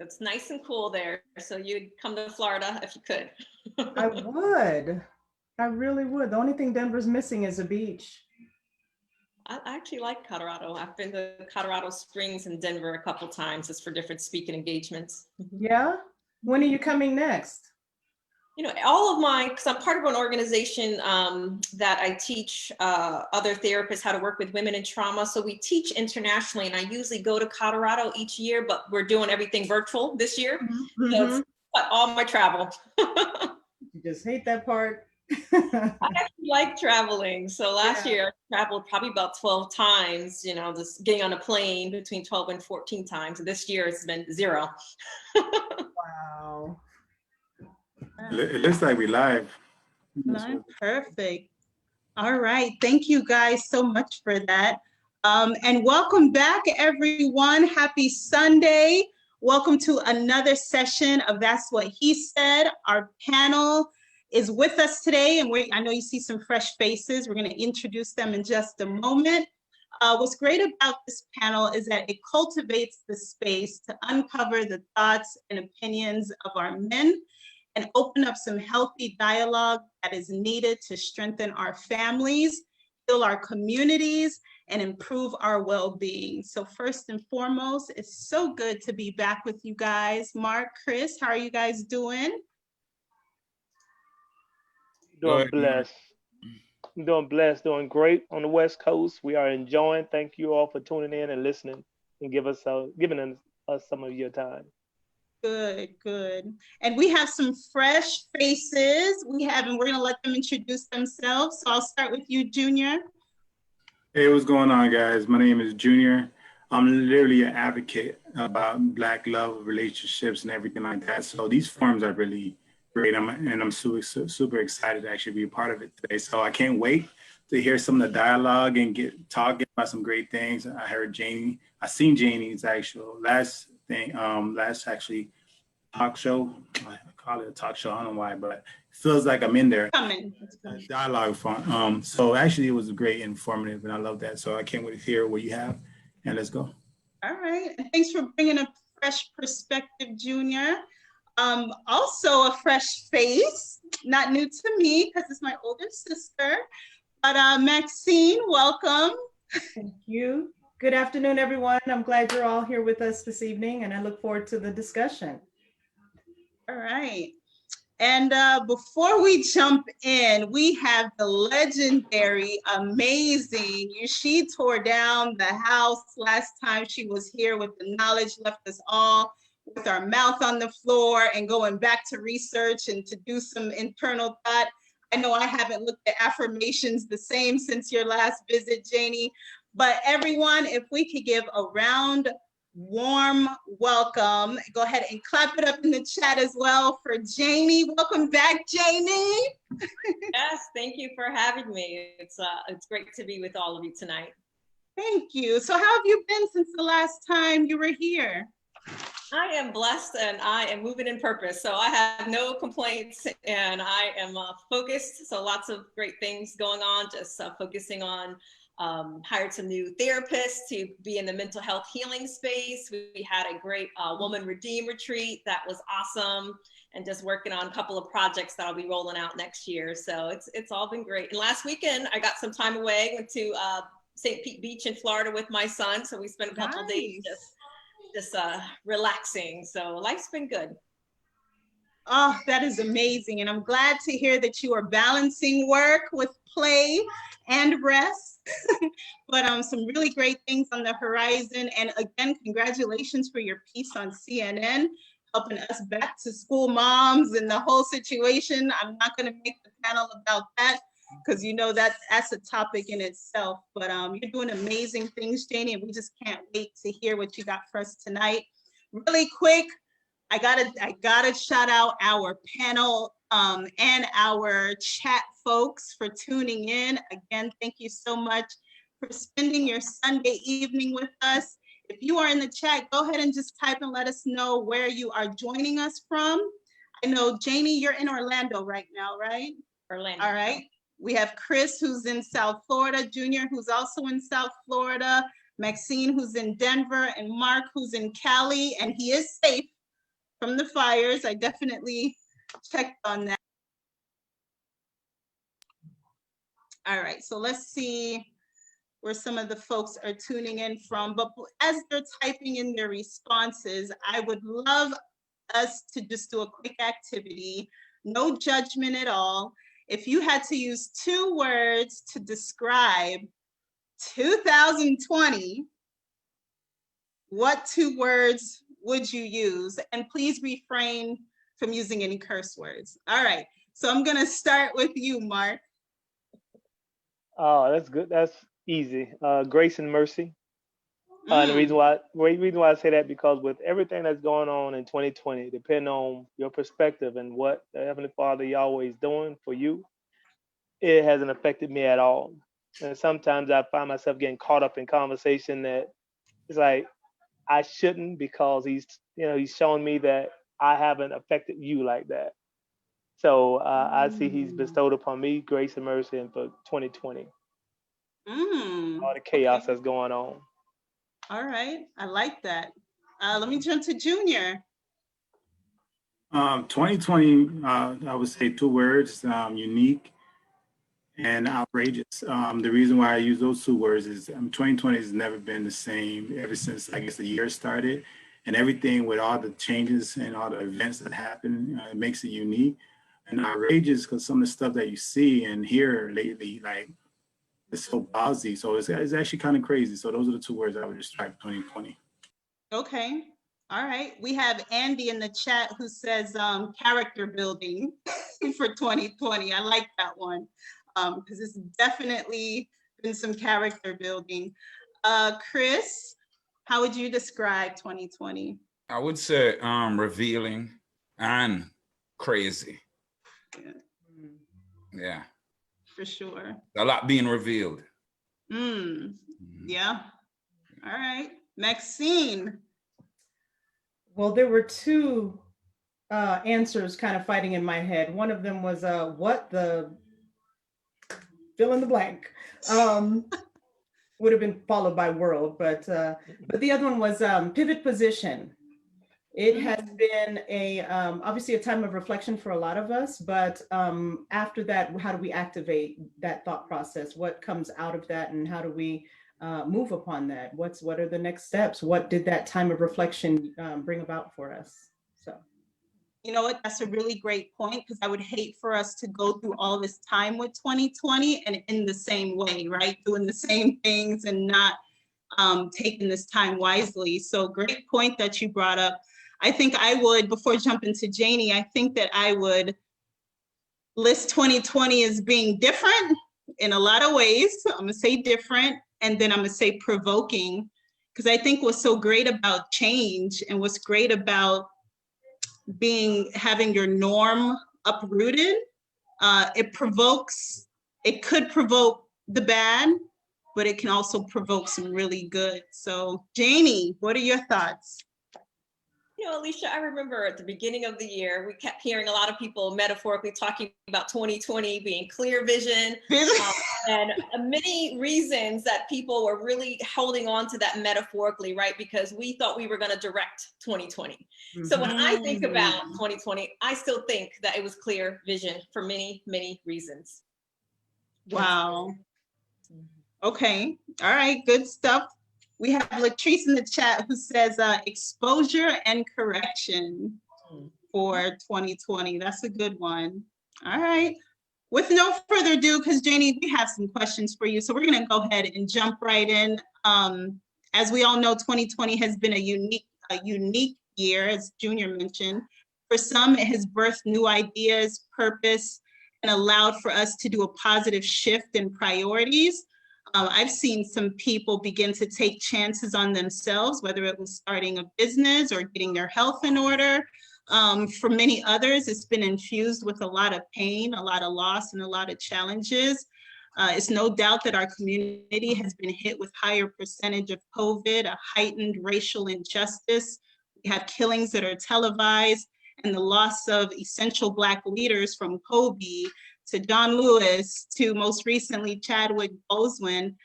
It's nice and cool there. So you'd come to Florida if you could. I would. I really would. The only thing Denver's missing is a beach. I actually like Colorado. I've been to Colorado Springs and Denver a couple times just for different speaking engagements. Yeah? When are you coming next? You know, all of my, because I'm part of an organization that I teach other therapists how to work with women in trauma. So we teach internationally, and I usually go to Colorado each year, but we're doing everything virtual this year. Mm-hmm. So it's all my travel. You just hate that part. I actually like traveling. So last year I traveled probably about 12 times, you know, just getting on a plane between 12 and 14 times. And this year it's been 0. Wow. It looks like we live. Perfect. All right. Thank you guys so much for that. And welcome back, everyone. Happy Sunday. Welcome to another session of That's What He Said. Our panel is with us today, and I know you see some fresh faces. We're going to introduce them in just a moment. What's great about this panel is that it cultivates the space to uncover the thoughts and opinions of our men and open up some healthy dialogue that is needed to strengthen our families, heal our communities, and improve our well-being. So first and foremost, it's so good to be back with you guys. Mark, Chris, how are you guys doing? Doing blessed. Doing blessed, doing great on the West Coast. We are enjoying. Thank you all for tuning in and listening and giving us some of your time. Good, good. And we have some fresh faces. And we're gonna let them introduce themselves. So I'll start with you, Junior. Hey, what's going on, guys? My name is Junior. I'm literally an advocate about Black love, relationships, and everything like that. So these forums are really great, and I'm super excited to actually be a part of it today. So I can't wait to hear some of the dialogue and get talking about some great things. I heard Janie. I seen Janie's actual last actually talk show. I call it a talk show. I don't know why, but it feels like I'm in there. Dialogue fun. So actually, it was great, informative, and I love that. So I can't wait to hear what you have, and let's go. All right, and thanks for bringing a fresh perspective, Junior. Also a fresh face, not new to me because it's my older sister, but Maxine, welcome. Thank you. Good afternoon, everyone. I'm glad you're all here with us this evening, and I look forward to the discussion. All right. And before we jump in, we have the legendary, amazing, she tore down the house last time she was here with the knowledge, left us all with our mouth on the floor and going back to research and to do some internal thought. I know I haven't looked at affirmations the same since your last visit, Janie, but everyone, if we could give a round, warm welcome. Go ahead and clap it up in the chat as well for Janie. Welcome back, Janie. Yes, thank you for having me. It's great to be with all of you tonight. Thank you. So how have you been since the last time you were here? I am blessed and I am moving in purpose. So I have no complaints and I am focused. So lots of great things going on, just focusing on hired some new therapists to be in the mental health healing space. We had a great Woman Redeem retreat that was awesome, and just working on a couple of projects that I'll be rolling out next year. So it's all been great. And last weekend I got some time away, went to St. Pete Beach in Florida with my son. So we spent a couple days just relaxing. So life's been good. Oh, that is amazing. And I'm glad to hear that you are balancing work with play and rest. But some really great things on the horizon. And again, congratulations for your piece on CNN, helping us back to school moms and the whole situation. I'm not going to make the panel about that because you know that's a topic in itself. But you're doing amazing things, Janie, and we just can't wait to hear what you got for us tonight. Really quick, I gotta shout out our panel and our chat folks for tuning in. Again, thank you so much for spending your Sunday evening with us. If you are in the chat, go ahead and just type and let us know where you are joining us from. I know, Janie, you're in Orlando right now, right? Orlando. All right. We have Chris, who's in South Florida, Junior, who's also in South Florida, Maxine, who's in Denver, and Mark, who's in Cali, and he is safe. from the fires. I definitely checked on that. All right, so let's see where some of the folks are tuning in from. But as they're typing in their responses, I would love us to just do a quick activity, no judgment at all. If you had to use 2 words to describe 2020, what 2 words would you use? And please refrain from using any curse words. All right, so I'm gonna start with you, Mark. Oh, that's good. That's easy. Grace and mercy. And the reason why I say that, because with everything that's going on in 2020, depending on your perspective and what the Heavenly Father Yahweh is doing for you, it hasn't affected me at all. And sometimes I find myself getting caught up in conversation that it's like I shouldn't, because he's showing me that I haven't affected you like that. So I see he's bestowed upon me grace and mercy and for 2020. All the chaos that's going on. All right, I like that. Let me jump to Junior. 2020, I would say 2 words, unique and outrageous. The reason why I use those 2 words is 2020 has never been the same ever since, I guess, the year started. And everything with all the changes and all the events that happen, it makes it unique. And outrageous because some of the stuff that you see and hear lately, like, it's so ballsy. So it's actually kind of crazy. So those are the 2 words I would describe 2020. Okay. All right. We have Andy in the chat who says character building for 2020. I like that one because it's definitely been some character building. Chris, how would you describe 2020? I would say revealing and crazy. Yeah. For sure. A lot being revealed. Yeah. All right. Maxine. Well, there were 2 answers kind of fighting in my head. One of them was what the fill in the blank would have been followed by world, but the other one was pivot position. It has been obviously a time of reflection for a lot of us, but after that, how do we activate that thought process? What comes out of that, and how do we move upon that? What are the next steps? What did that time of reflection bring about for us? So, you know what, that's a really great point, because I would hate for us to go through all this time with 2020 and in the same way, right? Doing the same things and not taking this time wisely. So great point that you brought up. I think I would, before jumping to Janie, I think that I would list 2020 as being different in a lot of ways. I'm gonna say different, and then I'm gonna say provoking, because I think what's so great about change and what's great about having your norm uprooted, it could provoke the bad, but it can also provoke some really good. So Janie, what are your thoughts? You know, Alicia, I remember at the beginning of the year, we kept hearing a lot of people metaphorically talking about 2020 being clear vision, and many reasons that people were really holding on to that metaphorically, right? Because we thought we were going to direct 2020. So when I think about 2020, I still think that it was clear vision for many, many reasons. Wow. Okay. All right. Good stuff. We have Latrice in the chat who says exposure and correction for 2020. That's a good one. All right. With no further ado, because Janie, we have some questions for you. So we're going to go ahead and jump right in. As we all know, 2020 has been a unique year, as Junior mentioned. For some, it has birthed new ideas, purpose, and allowed for us to do a positive shift in priorities. I've seen some people begin to take chances on themselves, whether it was starting a business or getting their health in order. For many others, it's been infused with a lot of pain, a lot of loss, and a lot of challenges. It's no doubt that our community has been hit with higher percentage of COVID, a heightened racial injustice. We have killings that are televised, and the loss of essential Black leaders from Kobe to John Lewis, to most recently Chadwick Boseman.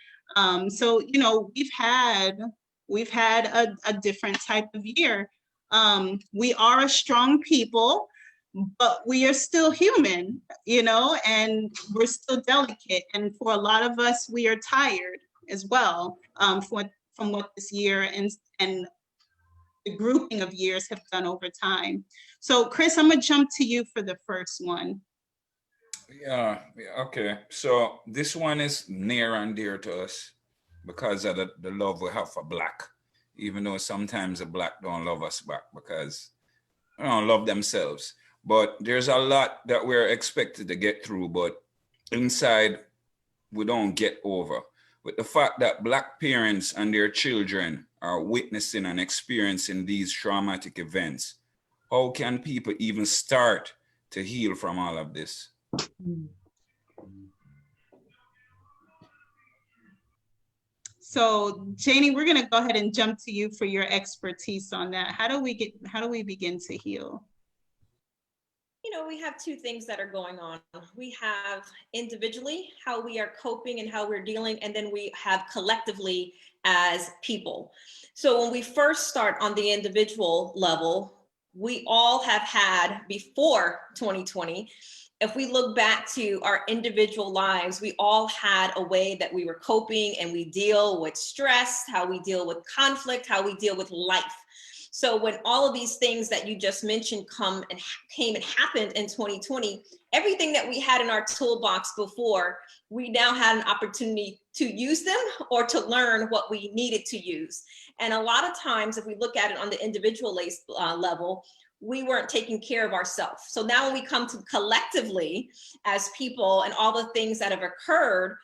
So, you know, we've had a different type of year. We are a strong people, but we are still human, you know, and we're still delicate. And for a lot of us, we are tired as well, from what this year and the grouping of years have done over time. So Chris, I'm gonna jump to you for the first one. Yeah, okay. So this one is near and dear to us because of the love we have for Black, even though sometimes the Black don't love us back because they don't love themselves. But there's a lot that we're expected to get through, but inside we don't get over. With the fact that Black parents and their children are witnessing and experiencing these traumatic events, how can people even start to heal from all of this? So Janie, we're gonna go ahead and jump to you for your expertise on that. How do we begin to heal? You know, we have two things that are going on. We have individually how we are coping and how we're dealing, and then we have collectively as people. So when we first start on the individual level, we all have had before 2020, if we look back to our individual lives, we all had a way that we were coping and we deal with stress, how we deal with conflict, how we deal with life. So when all of these things that you just mentioned came and happened in 2020, everything that we had in our toolbox before, we now had an opportunity to use them or to learn what we needed to use. And a lot of times, if we look at it on the individual level, we weren't taking care of ourselves. So now when we come to collectively as people and all the things that have occurred,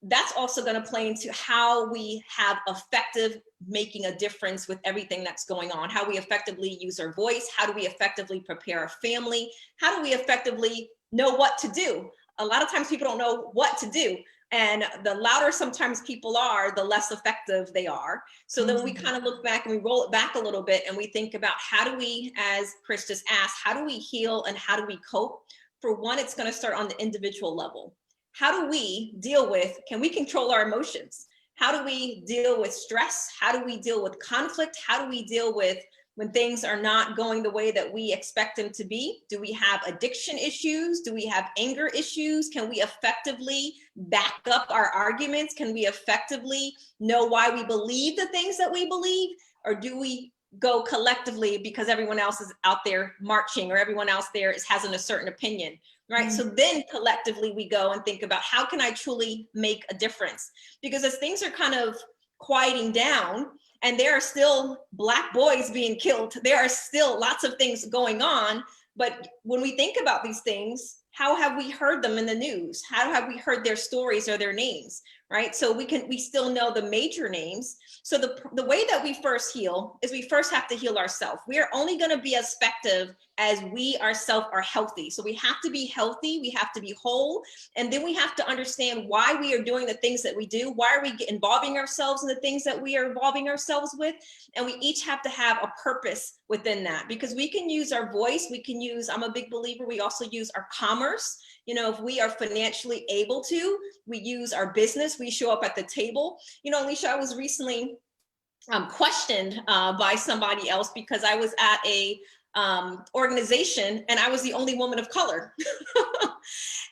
that's also going to play into how we have effective making a difference with everything that's going on, how we effectively use our voice, how do we effectively prepare our family, how do we effectively know what to do. A lot of times people don't know what to do. And the louder sometimes people are, the less effective they are. So then we kind of look back and we roll it back a little bit and we think about how do we, as Chris just asked, how do we heal and how do we cope? For one, it's going to start on the individual level. How do we deal with, can we control our emotions? How do we deal with stress? How do we deal with conflict? How do we deal with when things are not going the way that we expect them to be? Do we have addiction issues? Do we have anger issues? Can we effectively back up our arguments? Can we effectively know why we believe the things that we believe? Or do we go collectively because everyone else is out there marching or everyone else there has a certain opinion, right? So then collectively we go and think about how can I truly make a difference? Because as things are kind of quieting down, and there are still Black boys being killed. There are still lots of things going on. But when we think about these things, how have we heard them in the news? How have we heard their stories or their names, right? So we still know the major names. So the way that we first heal is we first have to heal ourselves. We are only going to be as effective as we ourselves are healthy. So we have to be healthy, we have to be whole, and then we have to understand why we are doing the things that we do. Why are we involving ourselves in the things that we are involving ourselves with? And we each have to have a purpose within that, because we can use our voice, we can use, I'm a big believer, we also use our commerce. You know, if we are financially able to, we use our business, we show up at the table. You know, Alicia, I was recently questioned by somebody else because I was at a organization and I was the only woman of color.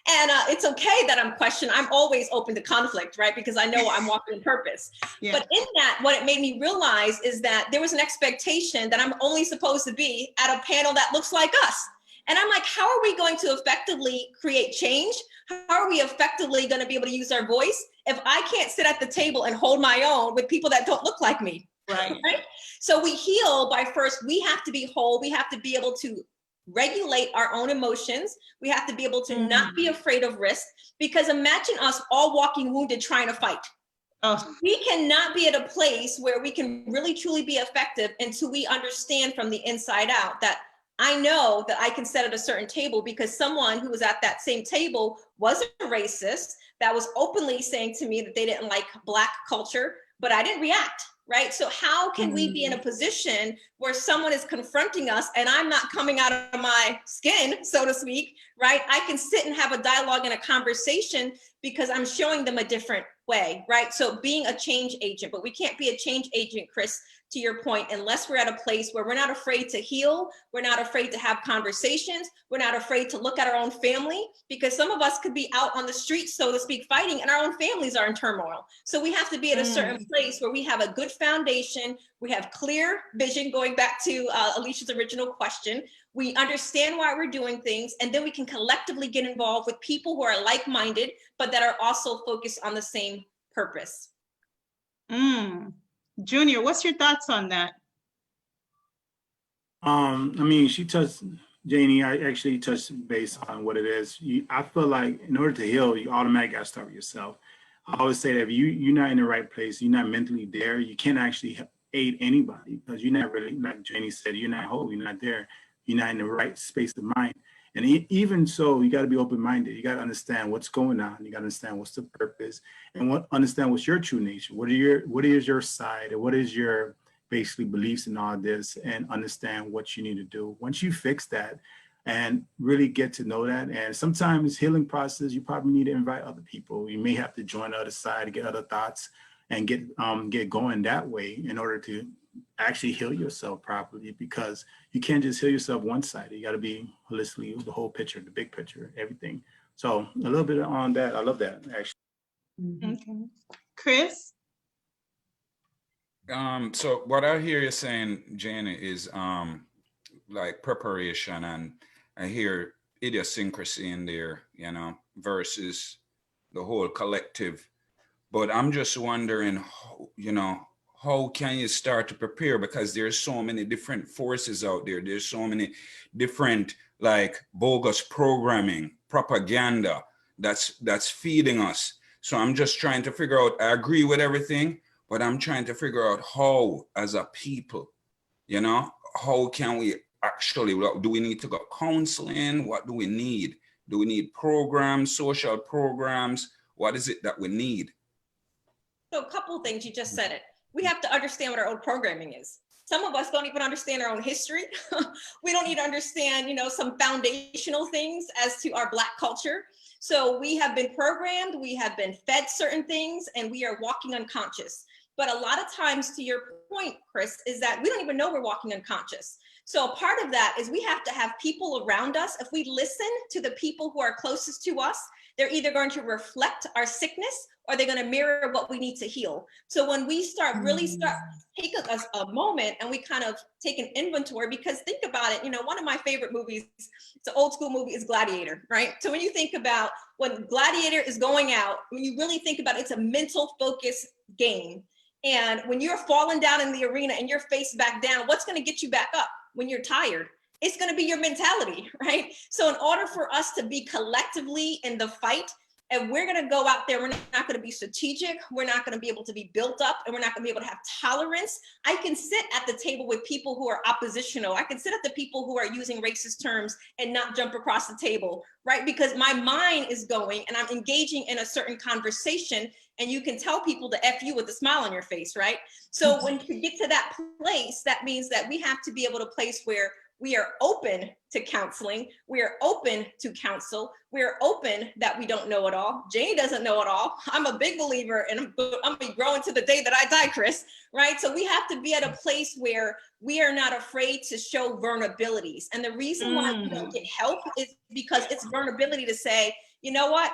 And it's okay that I'm questioned. I'm always open to conflict, right? Because I know I'm walking in purpose. Yeah. But in that, what it made me realize is that there was an expectation that I'm only supposed to be at a panel that looks like us. And I'm like, how are we going to effectively create change? How are we effectively going to be able to use our voice if I can't sit at the table and hold my own with people that don't look like me? Right. So we heal by first, we have to be whole. We have to be able to regulate our own emotions. We have to be able to not be afraid of risk, because imagine us all walking wounded trying to fight. We cannot be at a place where we can really truly be effective until we understand from the inside out that I know that I can sit at a certain table because someone who was at that same table was a racist that was openly saying to me that they didn't like Black culture, but I didn't react, right? So how can we be in a position where someone is confronting us and I'm not coming out of my skin, so to speak, right? I can sit and have a dialogue and a conversation because I'm showing them a different way, right? So being a change agent, but we can't be a change agent, Chris, to your point, unless we're at a place where we're not afraid to heal, we're not afraid to have conversations, we're not afraid to look at our own family, because some of us could be out on the streets, so to speak, fighting, and our own families are in turmoil. So we have to be at a certain place where we have a good foundation, we have clear vision, going back to Alicia's original question. We understand why we're doing things, and then we can collectively get involved with people who are like-minded, but that are also focused on the same purpose. Junior, what's your thoughts on that? I mean, Janie, I actually touched base on what it is. I feel like in order to heal, you automatically got to start with yourself. I always say that if you're not in the right place, you're not mentally there, you can't actually aid anybody, because you're not really, like Janie said, you're not whole, you're not there, you're not in the right space of mind. And even so, you got to be open-minded. You got to understand what's going on. You got to understand what's the purpose, and understand what's your true nature. What is your side, and what is your basically beliefs in all this, and understand what you need to do. Once you fix that and really get to know that, and sometimes healing process, you probably need to invite other people. You may have to join the other side, get other thoughts, and get going that way in order to actually heal yourself properly, because you can't just heal yourself one-sided. You got to be holistically the whole picture, the big picture, everything. So a little bit on that. I love that, actually. Okay. Chris? So what I hear you saying, Janie, is like preparation, and I hear idiosyncrasy in there, versus the whole collective. But I'm just wondering, how can you start to prepare? Because there's so many different forces out there. There's so many different, like, bogus programming, propaganda that's feeding us. So I'm just trying to figure out, I agree with everything, but I'm trying to figure out how, as a people, how can we actually, do we need to go counseling? What do we need? Do we need programs, social programs? What is it that we need? So a couple of things, you just said it. We have to understand what our own programming is. Some of us don't even understand our own history. We don't need to understand, some foundational things as to our Black culture. So we have been programmed, we have been fed certain things, and we are walking unconscious. But a lot of times, to your point, Chris, is that we don't even know we're walking unconscious. So a part of that is we have to have people around us. If we listen to the people who are closest to us, they're either going to reflect our sickness, or they're going to mirror what we need to heal. So when we take a moment and we kind of take an inventory, because think about it, one of my favorite movies, it's an old school movie, is Gladiator, right? So when you think about when Gladiator is going out, when you really think about it, it's a mental focus game. And when you're falling down in the arena and you're face back down, what's going to get you back up when you're tired? It's going to be your mentality, right? So in order for us to be collectively in the fight, and we're going to go out there, we're not going to be strategic, we're not going to be able to be built up, and we're not going to be able to have tolerance. I can sit at the table with people who are oppositional. I can sit at the people who are using racist terms and not jump across the table, right? Because my mind is going and I'm engaging in a certain conversation, and you can tell people to F you with a smile on your face, right? So when you get to that place, that means that we have to be able to place where we are open to counseling. We are open to counsel. We are open that we don't know it all. Janie doesn't know it all. I'm a big believer, and I'm going to be growing to the day that I die, Chris, right? So we have to be at a place where we are not afraid to show vulnerabilities. And the reason why we don't get help is because it's vulnerability to say, you know what?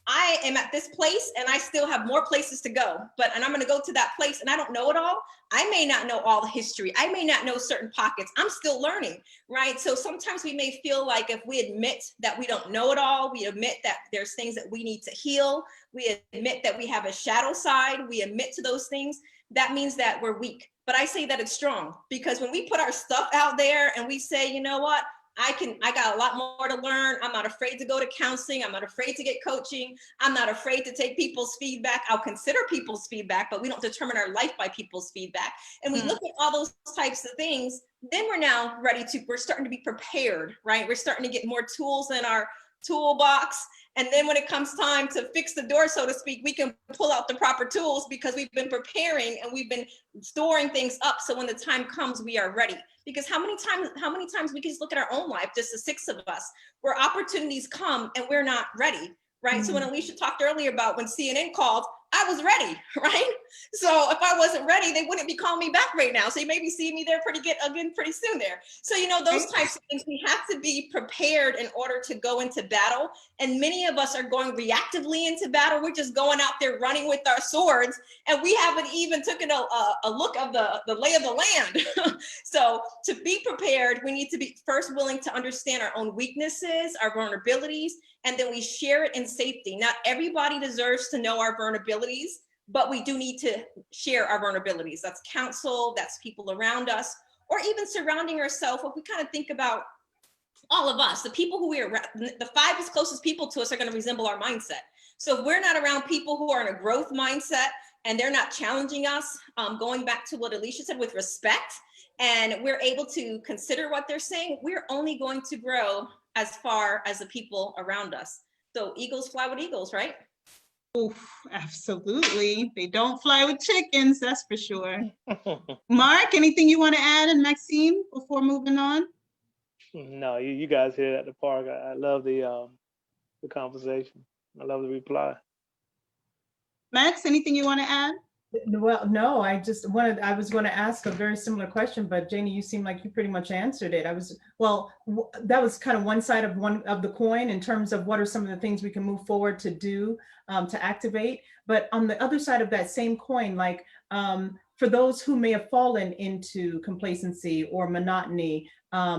I am at this place and I still have more places to go, and I'm going to go to that place and I don't know it all. I may not know all the history. I may not know certain pockets. I'm still learning, right? So sometimes we may feel like if we admit that we don't know it all, we admit that there's things that we need to heal, we admit that we have a shadow side, we admit to those things, that means that we're weak. But I say that it's strong, because when we put our stuff out there and we say, you know what? I got a lot more to learn. I'm not afraid to go to counseling. I'm not afraid to get coaching. I'm not afraid to take people's feedback. I'll consider people's feedback, but we don't determine our life by people's feedback. And we look at all those types of things, then we're starting to be prepared, right? We're starting to get more tools in our toolbox. And then when it comes time to fix the door, so to speak, we can pull out the proper tools because we've been preparing and we've been storing things up. So when the time comes, we are ready. Because how many times we can just look at our own life, just the 6 of us, where opportunities come and we're not ready, right? So when Alicia talked earlier about when CNN called, I was ready, right? So if I wasn't ready, they wouldn't be calling me back right now. So you maybe see me there again pretty soon there. So, you know, those types of things, we have to be prepared in order to go into battle. And many of us are going reactively into battle. We're just going out there running with our swords, and we haven't even taken a look of the lay of the land. So to be prepared, we need to be first willing to understand our own weaknesses, our vulnerabilities, and then we share it in safety. Not everybody deserves to know our vulnerabilities, but we do need to share our vulnerabilities. That's counsel, that's people around us, or even surrounding ourselves. If we kind of think about all of us, the people who we are around, the 5 closest people to us are going to resemble our mindset. So if we're not around people who are in a growth mindset and they're not challenging us, going back to what Alicia said, with respect, and we're able to consider what they're saying, we're only going to grow as far as the people around us. So eagles fly with eagles, right? Oof, absolutely. They don't fly with chickens, that's for sure. Mark, anything you want to add, and Maxine, before moving on? No, you guys hit it at the park. I love the conversation. I love the reply. Max, anything you want to add? Well, no, I was going to ask a very similar question, but Janie, you seem like you pretty much answered it. That was kind of one side of the coin in terms of what are some of the things we can move forward to do, to activate. But on the other side of that same coin, like, for those who may have fallen into complacency or monotony,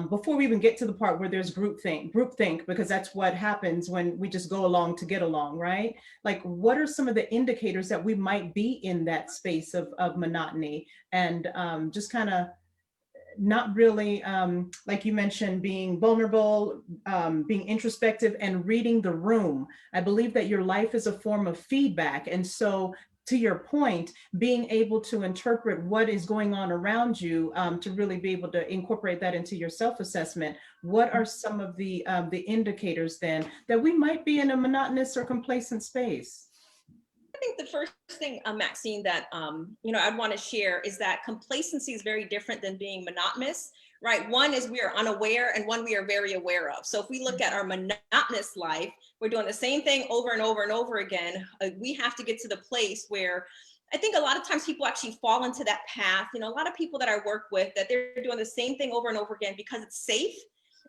before we even get to the part where there's groupthink, because that's what happens when we just go along to get along, right? Like, what are some of the indicators that we might be in that space of monotony, and just kind of not really, like you mentioned, being vulnerable, being introspective, and reading the room. I believe that your life is a form of feedback. And so, to your point, being able to interpret what is going on around you, to really be able to incorporate that into your self-assessment. What are some of the indicators then that we might be in a monotonous or complacent space? I think the first thing, Maxine, that I'd want to share is that complacency is very different than being monotonous, right? One is we are unaware, and one we are very aware of. So if we look at our monotonous life, we're doing the same thing over and over and over again. We have to get to the place where I think a lot of times people actually fall into that path. You know, a lot of people that I work with, that they're doing the same thing over and over again because it's safe,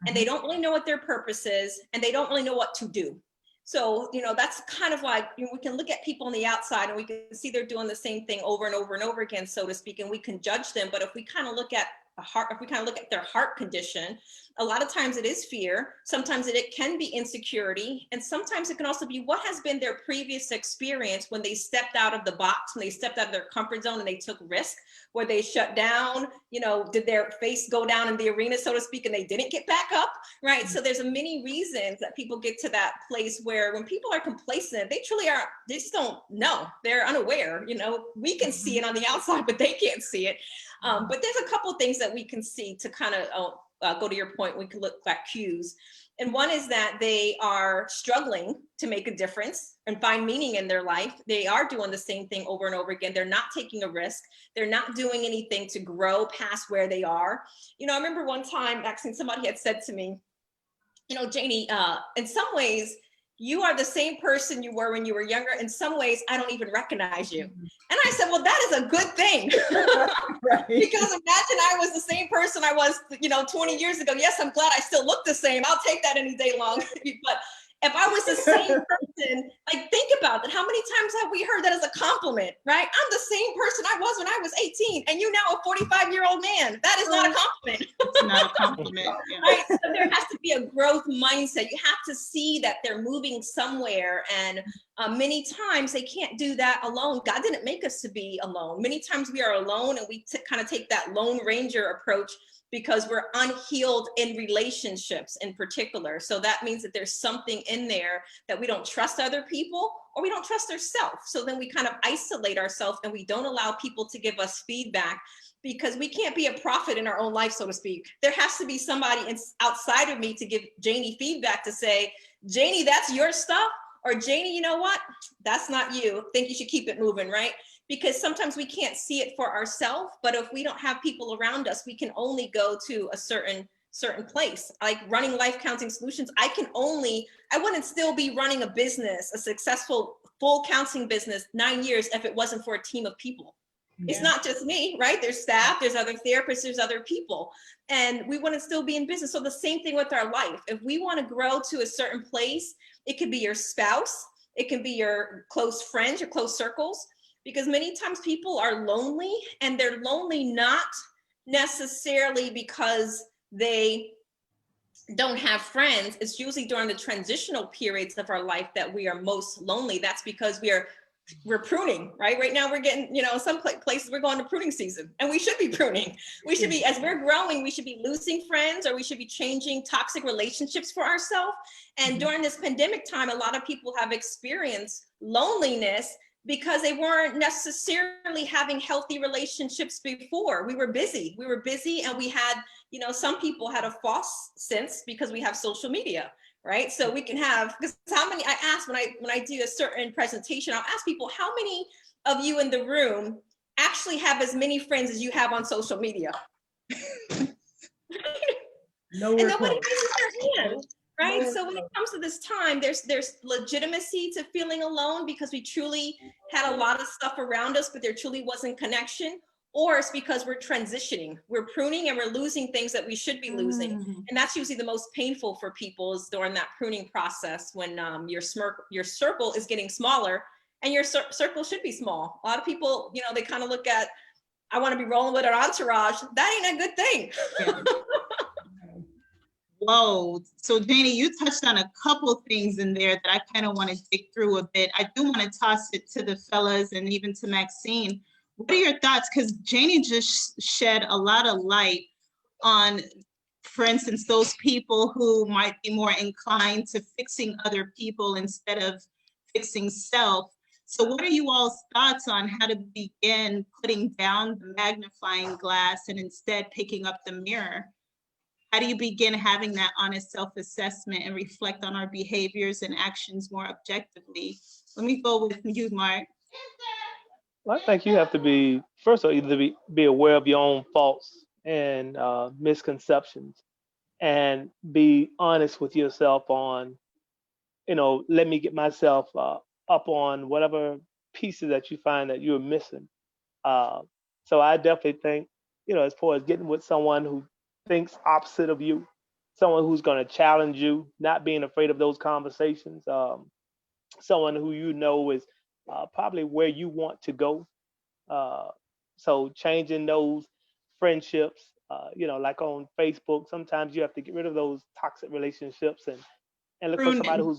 and they don't really know what their purpose is, and they don't really know what to do. So, that's kind of like, we can look at people on the outside and we can see they're doing the same thing over and over and over again, so to speak, and we can judge them. But if we kind of look at their heart condition, a lot of times it is fear. Sometimes it can be insecurity. And sometimes it can also be what has been their previous experience when they stepped out of the box, when they stepped out of their comfort zone and they took risk, where they shut down, did their face go down in the arena, so to speak, and they didn't get back up, right? So there's many reasons that people get to that place where when people are complacent, they truly are, they just don't know. They're unaware. We can see it on the outside, but they can't see it. But there's a couple of things that we can see to kind of go to your point. We can look at cues. And one is that they are struggling to make a difference and find meaning in their life. They are doing the same thing over and over again. They're not taking a risk. They're not doing anything to grow past where they are. I remember one time, actually, somebody had said to me, Janie, in some ways, you are the same person you were when you were younger. In some ways, I don't even recognize you. And I said, well, that is a good thing. Right. Because imagine I was the same person I was, 20 years ago. Yes, I'm glad I still look the same. I'll take that any day long. But if I was the same person, like, think about that. How many times have we heard that as a compliment, right? I'm the same person I was when I was 18, and you now a 45-year-old man. That is not a compliment. It's not a compliment. Yeah. Right? So there has to be a growth mindset. You have to see that they're moving somewhere, and many times they can't do that alone. God didn't make us to be alone. Many times we are alone, and we kind of take that Lone Ranger approach because we're unhealed in relationships in particular. So that means that there's something in there that we don't trust other people, or we don't trust ourselves. So then we kind of isolate ourselves, and we don't allow people to give us feedback, because we can't be a prophet in our own life, so to speak. There has to be somebody outside of me to give Janie feedback, to say, Janie, that's your stuff. Or Janie, you know what? That's not you. I think you should keep it moving, right? Because sometimes we can't see it for ourselves, but if we don't have people around us, we can only go to a certain certain place. Like running Life Counseling Solutions, I wouldn't still be running a business, a successful full counseling business 9 years if it wasn't for a team of people. It's not just me, right? There's staff, there's other therapists, there's other people, and we wouldn't still be in business. So the same thing with our life. If we want to grow to a certain place, it could be your spouse, it can be your close friends, your close circles, because many times people are lonely, and they're lonely not necessarily because they don't have friends. It's usually during the transitional periods of our life that we are most lonely. That's because we're pruning, right? Right now we're getting, some places we're going to pruning season, and we should be pruning. We should be, as we're growing, we should be losing friends, or we should be changing toxic relationships for ourselves. And during this pandemic time, a lot of people have experienced loneliness because they weren't necessarily having healthy relationships before. We were busy, and we had, some people had a false sense because we have social media, right? So we can have, because how many, I ask when I do a certain presentation, I'll ask people, how many of you in the room actually have as many friends as you have on social media? Nowhere and nobody close. raises their hand, right? Nowhere So when it close. comes to this time, there's legitimacy to feeling alone because we truly had a lot of stuff around us, but there truly wasn't connection. Or it's because we're transitioning, we're pruning, and we're losing things that we should be losing. And that's usually the most painful for people, is during that pruning process, when your circle is getting smaller, and your circle should be small. A lot of people, they kind of look at, I want to be rolling with an entourage. That ain't a good thing. Yeah. Whoa. So Janie, you touched on a couple things in there that I kind of want to dig through a bit. I do want to toss it to the fellas and even to Maxine. What are your thoughts? Because Janie just shed a lot of light on, for instance, those people who might be more inclined to fixing other people instead of fixing self. So what are you all's thoughts on how to begin putting down the magnifying glass and instead picking up the mirror? How do you begin having that honest self-assessment and reflect on our behaviors and actions more objectively? Let me go with you, Mark. I think you have to be, first of all, either be aware of your own faults and misconceptions, and be honest with yourself on, let me get myself up on whatever pieces that you find that you're missing. So I definitely think, as far as getting with someone who thinks opposite of you, someone who's going to challenge you, not being afraid of those conversations, someone who is probably where you want to go. So changing those friendships, like on Facebook, sometimes you have to get rid of those toxic relationships and look for somebody who's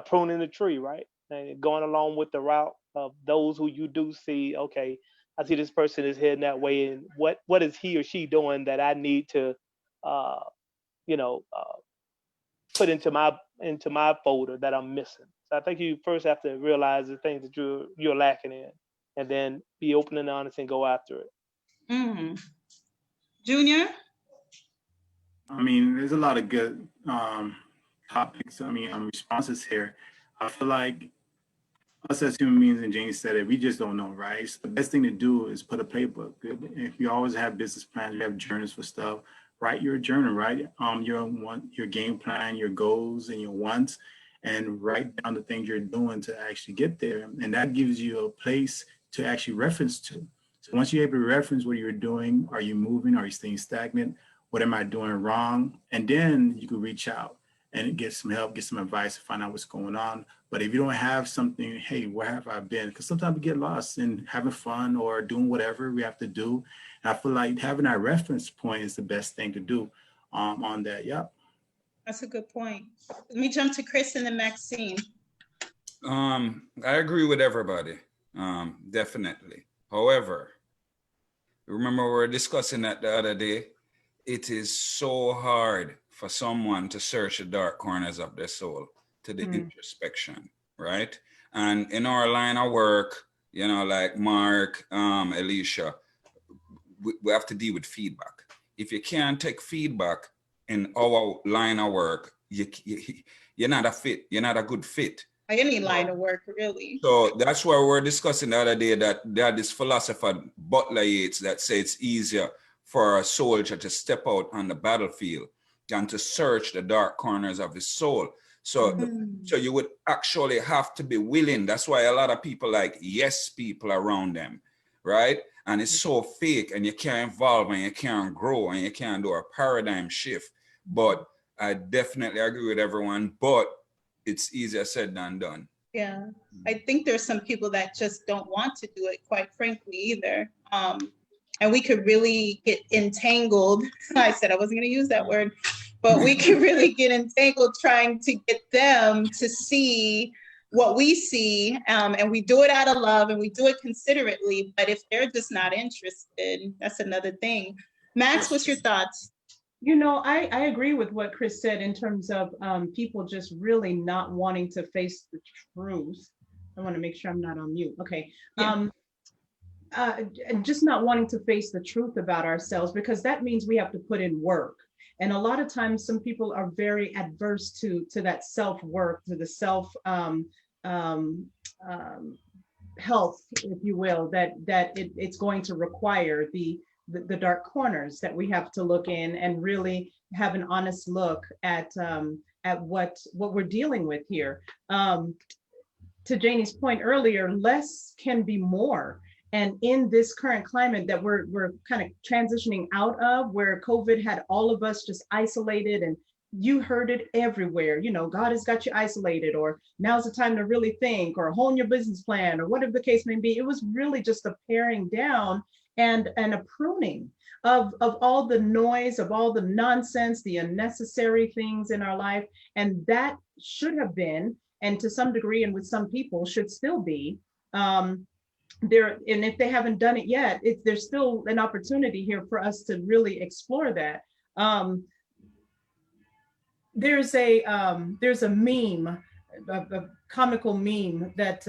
pruning the tree, right? And going along with the route of those who you do see, okay, I see this person is heading that way, and what is he or she doing that I need to, put into my folder that I'm missing. So I think you first have to realize the things that you're lacking in, and then be open and honest and go after it. Junior? I mean, there's a lot of good topics, responses here. I feel like us as human beings, and Janie said it, we just don't know, right? So the best thing to do is put a playbook. If you always have business plans, you have journals for stuff, write your journal, right? Your game plan, your goals, and your wants, and write down the things you're doing to actually get there. And that gives you a place to actually reference to. So once you're able to reference what you're doing, are you moving? Are you staying stagnant? What am I doing wrong? And then you can reach out and get some help, get some advice, find out what's going on. But if you don't have something, hey, where have I been? Because sometimes we get lost in having fun or doing whatever we have to do. And I feel like having that reference point is the best thing to do on that. Yep. That's a good point. Let me jump to Chris and then Maxine. I agree with everybody, definitely. However, remember we were discussing that the other day. It is so hard for someone to search the dark corners of their soul, to the introspection, right? And in our line of work, like Mark, Alicia, we have to deal with feedback. If you can't take feedback in our line of work, you're not a fit. You're not a good fit. Any line of work, really. So that's why we're discussing the other day that this philosopher Butler Yeats that says it's easier for a soldier to step out on the battlefield and to search the dark corners of his soul. So, so you would actually have to be willing. That's why a lot of people like yes people around them, right? And it's so fake, and you can't evolve, and you can't grow, and you can't do a paradigm shift. But I definitely agree with everyone, but it's easier said than done. Yeah, I think there's some people that just don't want to do it, quite frankly, either. And we could really get entangled. I said I wasn't going to use that word, but we could really get entangled trying to get them to see what we see. And we do it out of love, and we do it considerately. But if they're just not interested, that's another thing. Max, what's your thoughts? You know, I agree with what Chris said in terms of people just really not wanting to face the truth. I want to make sure I'm not on mute. Okay. Yeah. Just not wanting to face the truth about ourselves, because that means we have to put in work. And a lot of times some people are very adverse to that self-work, to the self health, if you will, that it's going to require the dark corners that we have to look in and really have an honest look at what we're dealing with here. To Janie's point earlier, less can be more. And in this current climate that we're kind of transitioning out of, where COVID had all of us just isolated, and you heard it everywhere, you know, God has got you isolated, or now's the time to really think, or hone your business plan, or whatever the case may be. It was really just a paring down and a pruning of all the noise, of all the nonsense, the unnecessary things in our life. And that should have been, and to some degree, and with some people should still be, there. And if they haven't done it yet, there's still an opportunity here for us to really explore that. There's a meme, a comical meme that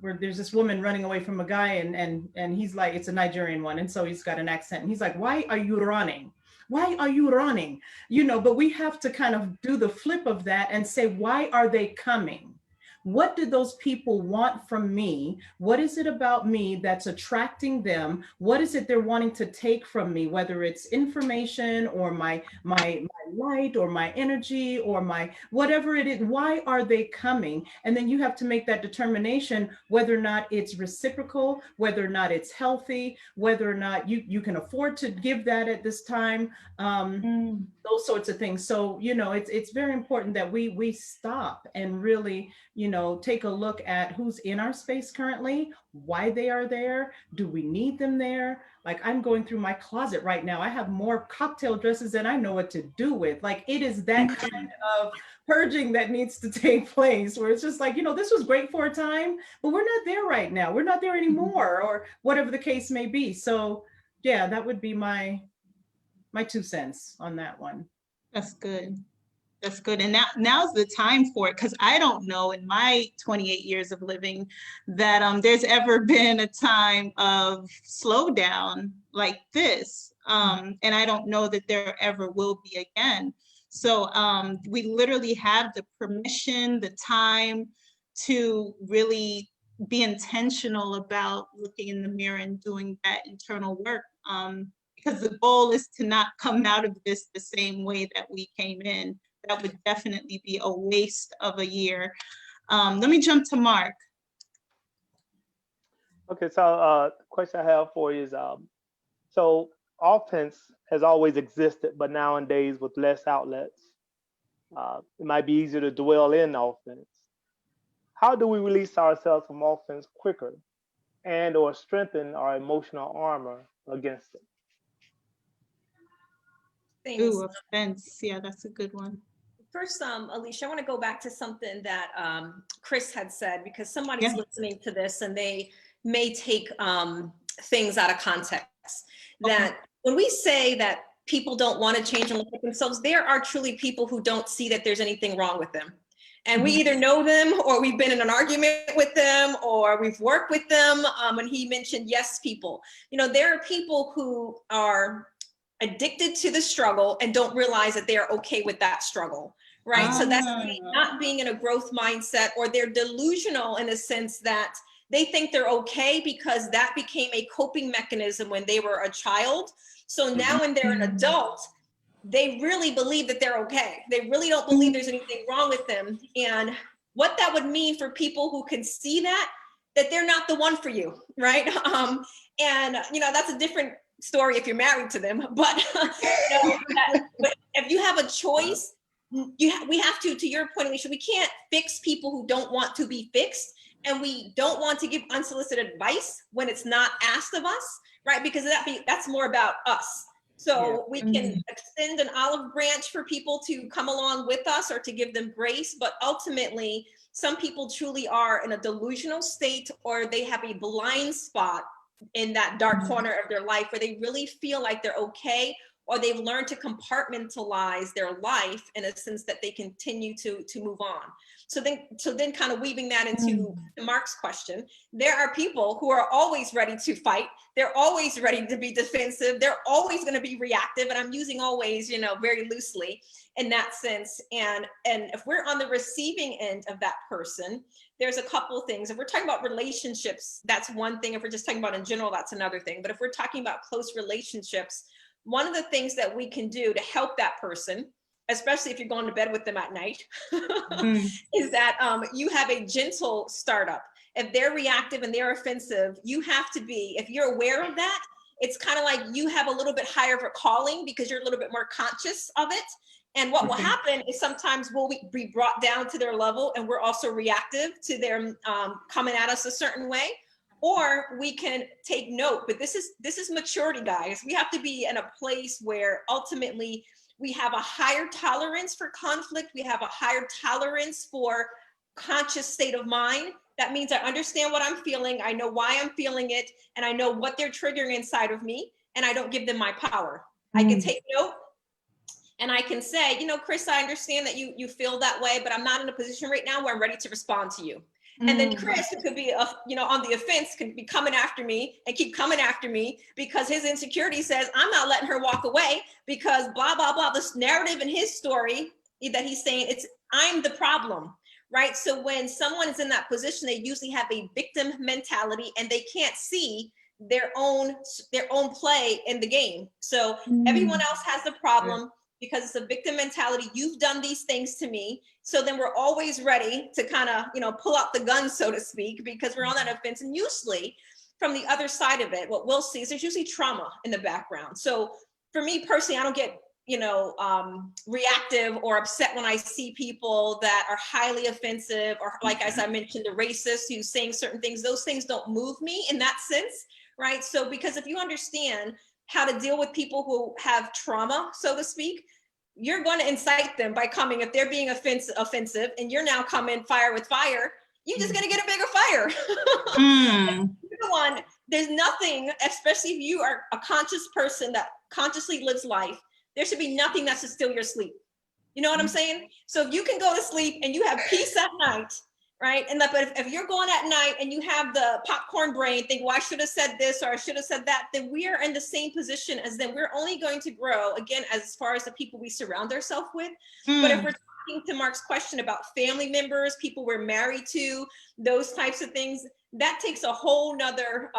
where there's this woman running away from a guy, and he's like, it's a Nigerian one, and so he's got an accent, and he's like, why are you running? Why are you running? You know, but we have to kind of do the flip of that and say, why are they coming? What do those people want from me? What is it about me that's attracting them? What is it they're wanting to take from me, whether it's information or my light or my energy or my whatever it is? Why are they coming? And then you have to make that determination whether or not it's reciprocal, whether or not it's healthy, whether or not you can afford to give that at this time, those sorts of things. So, you know, it's very important that we stop and really, you know, take a look at who's in our space currently, why they are there, do we need them there? Like, I'm going through my closet right now. I have more cocktail dresses than I know what to do with. Like, it is that kind of purging that needs to take place, where it's just like, you know, this was great for a time, but we're not there right now. We're not there anymore, or whatever the case may be. So yeah, that would be my 2 cents on that one. That's good. That's good. And now's the time for it, because I don't know in my 28 years of living that there's ever been a time of slowdown like this. And I don't know that there ever will be again. So we literally have the permission, the time to really be intentional about looking in the mirror and doing that internal work. Because the goal is to not come out of this the same way that we came in. That would definitely be a waste of a year. Let me jump to Mark. Okay, so the question I have for you is, so offense has always existed, but nowadays with less outlets, it might be easier to dwell in offense. How do we release ourselves from offense quicker and or strengthen our emotional armor against it? Thanks. Ooh, offense. Yeah, that's a good one. First, Alicia, I want to go back to something that Chris had said, because somebody's listening to this and they may take things out of context. That when we say that people don't want to change and look at themselves, there are truly people who don't see that there's anything wrong with them. And we either know them, or we've been in an argument with them, or we've worked with them. When he mentioned yes people, you know, there are people who are addicted to the struggle and don't realize that they're okay with that struggle, right? So that's not being in a growth mindset, or they're delusional in a sense that They think they're okay because that became a coping mechanism when they were a child. So now when they're an adult, they really believe that they're okay. They really don't believe there's anything wrong with them. And what that would mean for people who can see that they're not the one for you, right? And that's a different story if you're married to them. But, but if you have a choice, we have to your point, Alicia, we can't fix people who don't want to be fixed. And we don't want to give unsolicited advice when it's not asked of us, right? Because that's more about us. So we can extend an olive branch for people to come along with us or to give them grace. But ultimately, some people truly are in a delusional state, or they have a blind spot in that dark corner of their life where they really feel like they're okay, or they've learned to compartmentalize their life in a sense that they continue to move on. So then kind of weaving that into Mark's question, there are people who are always ready to fight. They're always ready to be defensive. They're always going to be reactive. And I'm using always, very loosely in that sense. And if we're on the receiving end of that person, there's a couple of things. If we're talking about relationships, that's one thing. If we're just talking about in general, that's another thing. But if we're talking about close relationships, one of the things that we can do to help that person, especially if you're going to bed with them at night, is that you have a gentle startup. If they're reactive and they're offensive, you have to be, if you're aware of that, it's kind of like you have a little bit higher of a calling because you're a little bit more conscious of it. And what will happen is sometimes we'll be brought down to their level, and we're also reactive to their coming at us a certain way. Or we can take note, but this is maturity, guys. We have to be in a place where ultimately we have a higher tolerance for conflict. We have a higher tolerance for conscious state of mind. That means I understand what I'm feeling. I know why I'm feeling it, and I know what they're triggering inside of me, and I don't give them my power. I can take note, and I can say, Chris, I understand that you feel that way, but I'm not in a position right now where I'm ready to respond to you. And then Chris, who could be, on the offense, could be coming after me and keep coming after me because his insecurity says, I'm not letting her walk away because blah, blah, blah. This narrative in his story that he's saying, I'm the problem, right? So when someone is in that position, they usually have a victim mentality and they can't see their own play in the game. So everyone else has the problem. Because it's a victim mentality. You've done these things to me. So then we're always ready to kind of, pull out the gun, so to speak, because we're on that offense. And usually from the other side of it, what we'll see is there's usually trauma in the background. So for me personally, I don't get, reactive or upset when I see people that are highly offensive, or like, as I mentioned, the racist who's saying certain things. Those things don't move me in that sense, right? So because if you understand how to deal with people who have trauma, so to speak, you're going to incite them by coming, if they're being offensive and you're now coming fire with fire, you're just going to get a bigger fire. There's nothing, especially if you are a conscious person that consciously lives life, there should be nothing that should steal your sleep. You know what I'm saying? So if you can go to sleep and you have peace at night, right? And but if you're going at night and you have the popcorn brain, think, well, I should have said this or I should have said that, then we are in the same position as them. We're only going to grow, again, as far as the people we surround ourselves with. But if we're talking to Mark's question about family members, people we're married to, those types of things, that takes a whole nother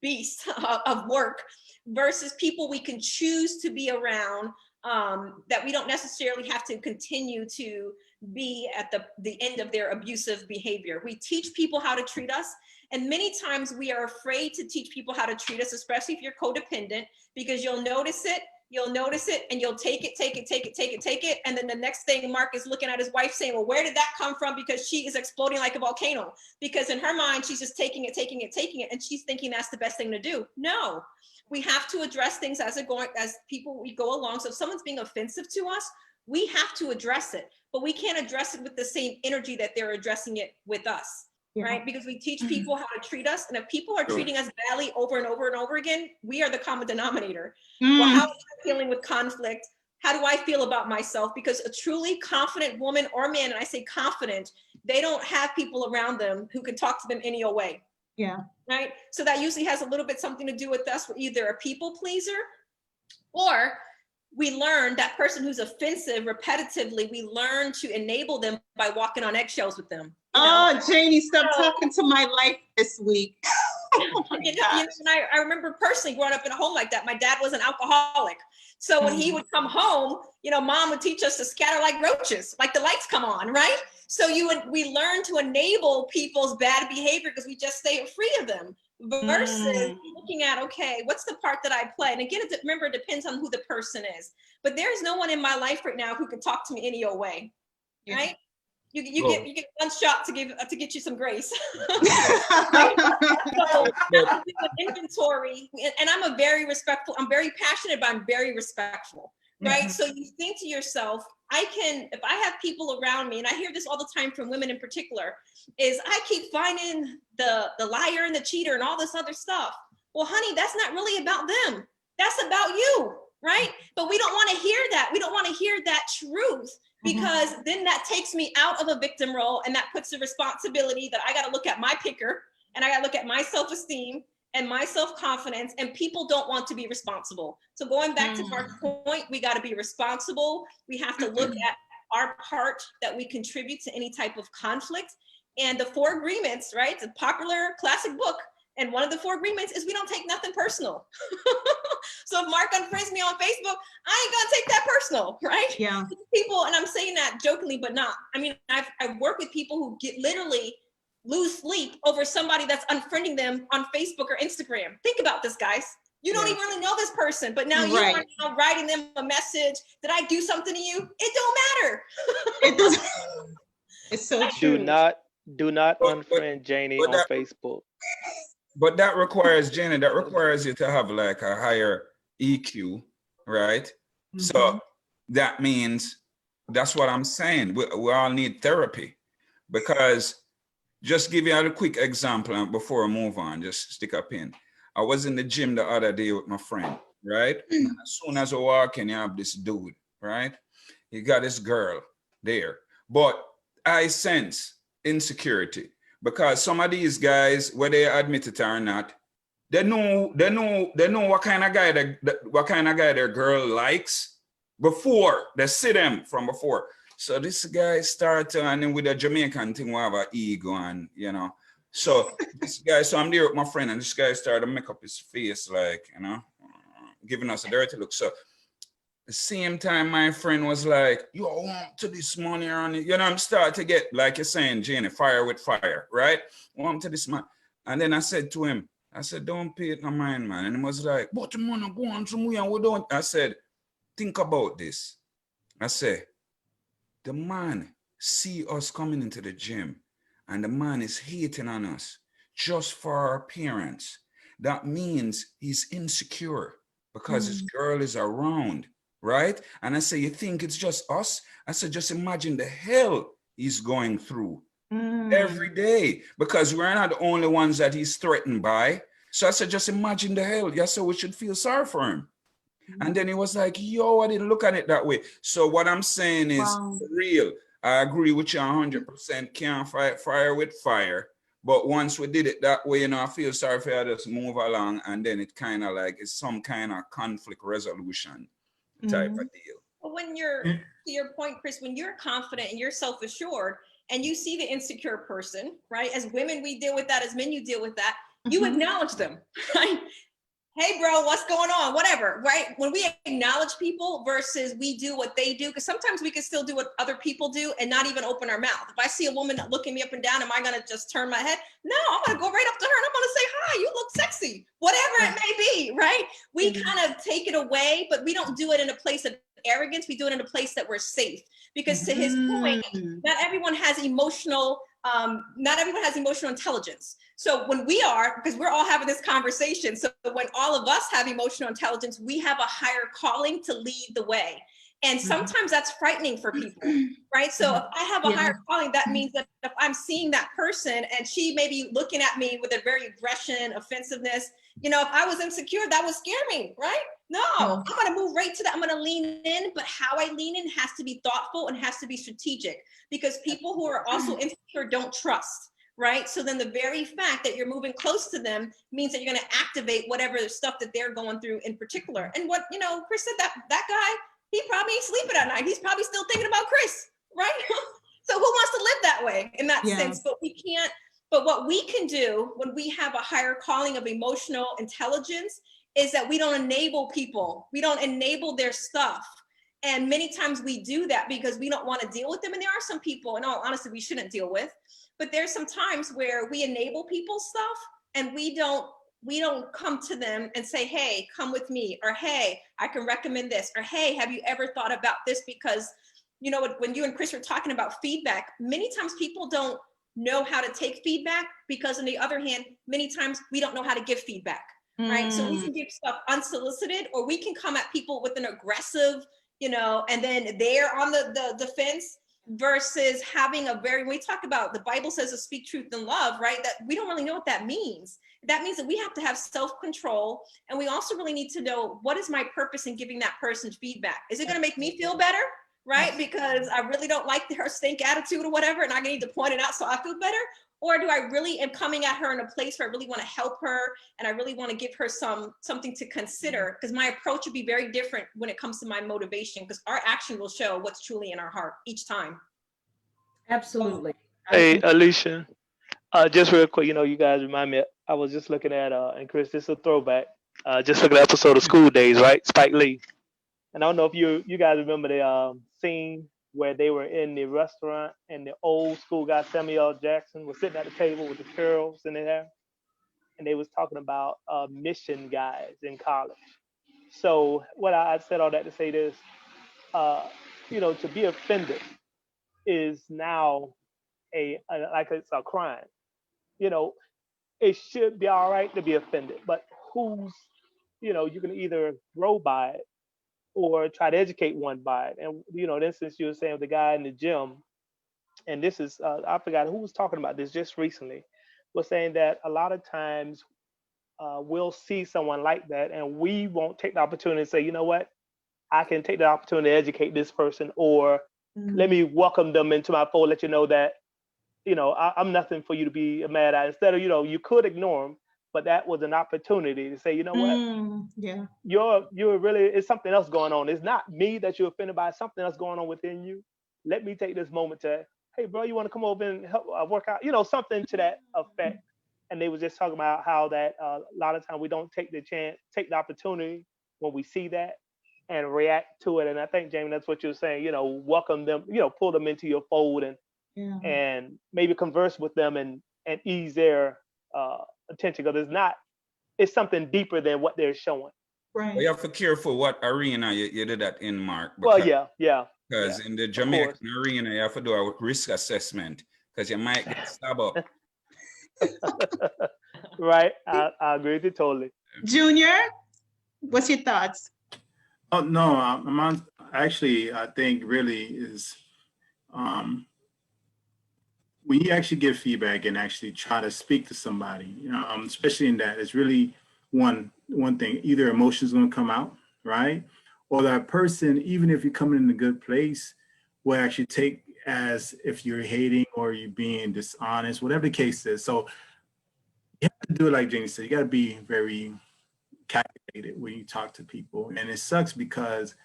beast of work versus people we can choose to be around, that we don't necessarily have to continue to be at the end of their abusive behavior. We teach people how to treat us. And many times we are afraid to teach people how to treat us, especially if you're codependent, because you'll notice it, and you'll take it. And then the next thing, Mark is looking at his wife saying, well, where did that come from? Because she is exploding like a volcano. Because in her mind, she's just taking it. And she's thinking that's the best thing to do. No, we have to address things as we go along. So if someone's being offensive to us, we have to address it, but we can't address it with the same energy that they're addressing it with us, right? Because we teach people how to treat us. And if people are treating us badly over and over and over again, we are the common denominator. Well, how am I dealing with conflict? How do I feel about myself? Because a truly confident woman or man, and I say confident, they don't have people around them who can talk to them any old way. Yeah. Right? So that usually has a little bit something to do with us. We're either a people pleaser, or we learn that person who's offensive repetitively, we learn to enable them by walking on eggshells with them. Oh, Janie, stop talking to my life this week. Oh my gosh. And I remember personally growing up in a home like that. My dad was an alcoholic. So when he would come home, mom would teach us to scatter like roaches, like the lights come on, right? So we learn to enable people's bad behavior because we just stay free of them versus looking at, okay, what's the part that I play? And again, remember, it depends on who the person is. But there's no one in my life right now who can talk to me any old way, right? You get one shot to get you some grace. So do an inventory, and I'm very passionate, but I'm very respectful, right? So you think to yourself, if I have people around me, and I hear this all the time from women in particular, is I keep finding the liar and the cheater and all this other stuff. Well, honey, that's not really about them. That's about you, right? But we don't want to hear that. We don't want to hear that truth, because then that takes me out of a victim role, and that puts the responsibility that I got to look at my picker, and I got to look at my self-esteem and my self-confidence, and people don't want to be responsible. So going back to Mark's point, we got to be responsible. We have to look at our part that we contribute to any type of conflict. And the 4 agreements, right? It's a popular classic book. And one of the 4 agreements is we don't take nothing personal. So if Mark unfriends me on Facebook, I ain't gonna take that personal, right? Yeah. People, and I'm saying that jokingly, but not. I mean, I work with people who literally lose sleep over somebody that's unfriending them on Facebook or Instagram. Think about this, guys. You don't even really know this person, but now you are now writing them a message. Did I do something to you? It don't matter. It doesn't. It's so true. Do not unfriend Janie on Facebook. But that requires, Janie, you to have like a higher EQ, right? So that means, that's what I'm saying. We all need therapy, because just give you a quick example before I move on, just stick a pin. I was in the gym the other day with my friend, right? And as soon as I walk in, you have this dude, right? He got this girl there, but I sense insecurity, because some of these guys, whether they admit it or not, they know what kind of guy their girl likes before they see them from before. So this guy starts, and then with a Jamaican thing, we have an ego, and so this guy, so I'm there with my friend, and this guy started to make up his face, like, giving us a dirty look. So the same time, my friend was like, "You want to this money on it?" I'm starting to get, like you're saying, Janie, fire with fire, right? Want to this money. And then I said to him, "Don't pay it no mind, man." And he was like, "But the money go on to me and we don't." I said, "Think about this." I said, the man see us coming into the gym, and the man is hating on us just for our appearance. That means he's insecure because his girl is around. Right? And I say, you think it's just us? I said, just imagine the hell he's going through every day, because we're not the only ones that he's threatened by. So I said, just imagine the hell. Yeah, so we should feel sorry for him. And then he was like, yo, I didn't look at it that way. So what I'm saying is real. I agree with you 100%. Can't fight fire with fire. But once we did it that way, I feel sorry for you, just move along. And then it kind of like, it's some kind of conflict resolution type of deal. Well, when you're, to your point, Chris, when you're confident and you're self-assured and you see the insecure person, right? As women, we deal with that. As men, you deal with that. You acknowledge them, right? Hey, bro, what's going on? Whatever, right? When we acknowledge people versus we do what they do, because sometimes we can still do what other people do and not even open our mouth. If I see a woman looking me up and down, am I going to just turn my head? No, I'm going to go right up to her and I'm going to say, hi, you look sexy, whatever it may be, right? We kind of take it away, but we don't do it in a place of arrogance. We do it in a place that we're safe. Because to his point, not everyone has emotional intelligence. So when we are, because we're all having this conversation, so when all of us have emotional intelligence, we have a higher calling to lead the way. And sometimes that's frightening for people, right? So if I have a higher calling, that means that if I'm seeing that person and she may be looking at me with a very aggression, offensiveness, if I was insecure, that would scare me, right? No, I'm going to move right to that. I'm going to lean in, but how I lean in has to be thoughtful and has to be strategic, because people who are also insecure don't trust. right? So then the very fact that you're moving close to them means that you're going to activate whatever stuff that they're going through in particular. And what, you know, Chris said, that guy, he probably ain't sleeping at night. He's probably still thinking about Chris, right? So who wants to live that way in that sense? But we can't, but what we can do when we have a higher calling of emotional intelligence is that we don't enable people. We don't enable their stuff. And many times we do that because we don't want to deal with them. And there are some people, in all honesty, we shouldn't deal with. But there's some times where we enable people's stuff and we don't come to them and say, hey, come with me, or hey, I can recommend this, or hey, have you ever thought about this? Because, you know, when you and Chris were talking about feedback, many times people don't know how to take feedback because on the other hand, many times we don't know how to give feedback, right? So we can give stuff unsolicited, or we can come at people with an aggressive, you know, and then they're on the defense, versus having a very, when we talk about, the Bible says to speak truth in love, right? That we don't really know what that means. That means that we have to have self-control. And we also really need to know, what is my purpose in giving that person feedback? Is it going to make me feel better, right? Because I really don't like her stink attitude or whatever, and I need to point it out so I feel better? Or do I really am coming at her in a place where I really want to help her and I really want to give her something to consider? Because my approach would be very different when it comes to my motivation, because our action will show what's truly in our heart each time. Absolutely. Hey, Alicia, just real quick, you know, you guys remind me, I was just looking at, and Chris, this is a throwback, just looking at an episode of School Days, right? Spike Lee. And I don't know if you guys remember the scene where they were in the restaurant and the old school guy Samuel L. Jackson was sitting at the table with the curls in their hair, and they was talking about mission guys in college. So what I said all that to say this, you know, to be offended is now like it's a crime. You know, it should be all right to be offended, but who's, you know, you can either grow by it or try to educate one by it. And, you know, in instance, you were saying with the guy in the gym, and this is, I forgot who was talking about this just recently, was saying that a lot of times we'll see someone like that and we won't take the opportunity to say, you know what, I can take the opportunity to educate this person, or let me welcome them into my fold, let you know that, you know, I'm nothing for you to be mad at. Instead of, you know, you could ignore them, but that was an opportunity to say, you know what, Yeah, you're really, it's something else going on. It's not me that you're offended by, something else going on within you. Let me take this moment to, hey bro, you want to come over and help work out, you know, something to that effect. And they was just talking about how that a lot of time we don't take the opportunity when we see that and react to it. And I think, Jamie, that's what you're saying, you know, welcome them, you know, pull them into your fold and maybe converse with them and ease their attention, because it's something deeper than what they're showing. right. But you have to be careful what arena you did that in, Mark. Well, yeah. Because in the Jamaican arena, you have to do a risk assessment, because you might get stabbed up. Right, I agree with you totally. Junior, what's your thoughts? Oh no, actually, I think really is when you actually give feedback and actually try to speak to somebody, you know, especially in that, it's really one thing. Either emotions going to come out, right, or that person, even if you're coming in a good place, will actually take as if you're hating or you're being dishonest, whatever the case is. So you have to do it like Janie said. You got to be very calculated when you talk to people, and it sucks because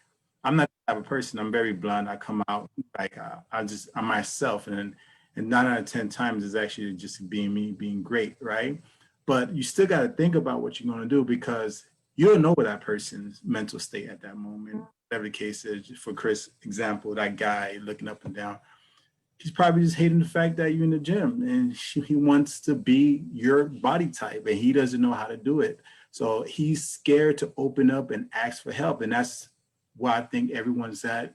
I'm not the type of person. I'm very blunt. I come out like I'm myself, and 9 out of 10 times is actually just being me, being great, right? But you still got to think about what you're going to do, because you don't know what that person's mental state at that moment. Whatever the case is, for Chris' example, that guy looking up and down, he's probably just hating the fact that you're in the gym and he wants to be your body type and he doesn't know how to do it. So he's scared to open up and ask for help. And that's why I think everyone's that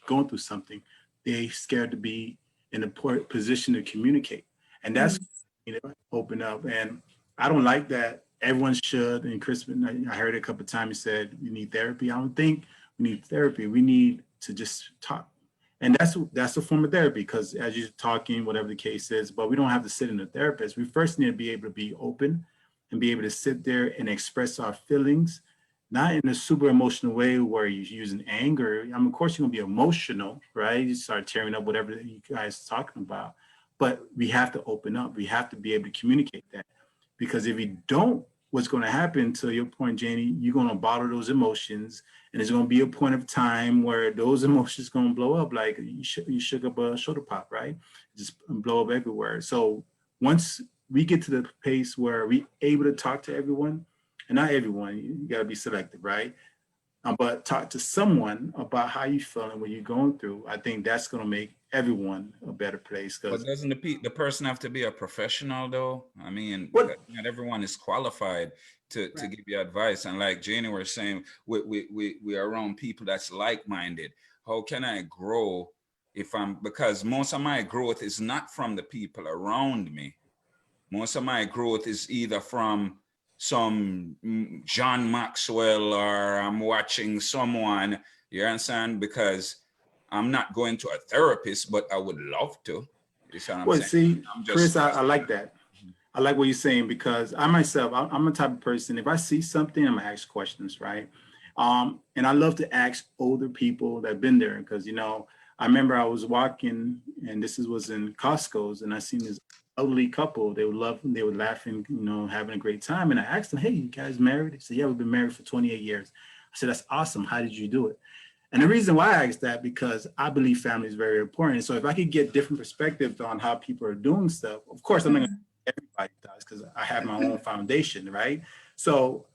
going through something. They're scared to be in a position to communicate. And that's, you know, open up. And I don't like that. Everyone should. And Chris, I heard it a couple of times, he said, we need therapy. I don't think we need therapy. We need to just talk. And that's a form of therapy, because as you're talking, whatever the case is, but we don't have to sit in a therapist. We first need to be able to be open and be able to sit there and express our feelings, not in a super emotional way where you're using anger. I mean, of course, you're going to be emotional, right? You start tearing up whatever you guys are talking about. but we have to open up. We have to be able to communicate that, because if you don't, what's going to happen, to your point, Janie, you're going to bottle those emotions, and there's going to be a point of time where those emotions going to blow up like you shook up a shoulder pop, right? Just blow up everywhere. So once we get to the pace where we able to talk to everyone, and not everyone, you got to be selective, right? But talk to someone about how you feeling, what you're going through. I think that's going to make everyone a better place. But Because doesn't the person have to be a professional though? I mean, what? because not everyone is qualified to give you advice. And like Janie was saying, we are around people that's like-minded. How can I grow because most of my growth is not from the people around me. Most of my growth is either from some John Maxwell, or I'm watching someone, you understand? Because I'm not going to a therapist, but I would love to. You see what I'm Well, saying? see, I'm Chris, just, I like that. I like what you're saying, because I myself, I'm a type of person, if I see something, I'm gonna ask questions, right? And I love to ask older people that have been there, because, you know, I remember I was walking, and was in Costco's, and I seen this elderly couple. They were laughing, you know, having a great time. And I asked them, "Hey, you guys married?" They said, "Yeah, we've been married for 28 years. I said, "That's awesome. How did you do it?" And the reason why I asked that, because I believe family is very important. So if I could get different perspectives on how people are doing stuff, of course, I'm not going to everybody does, because I have my own foundation, right? So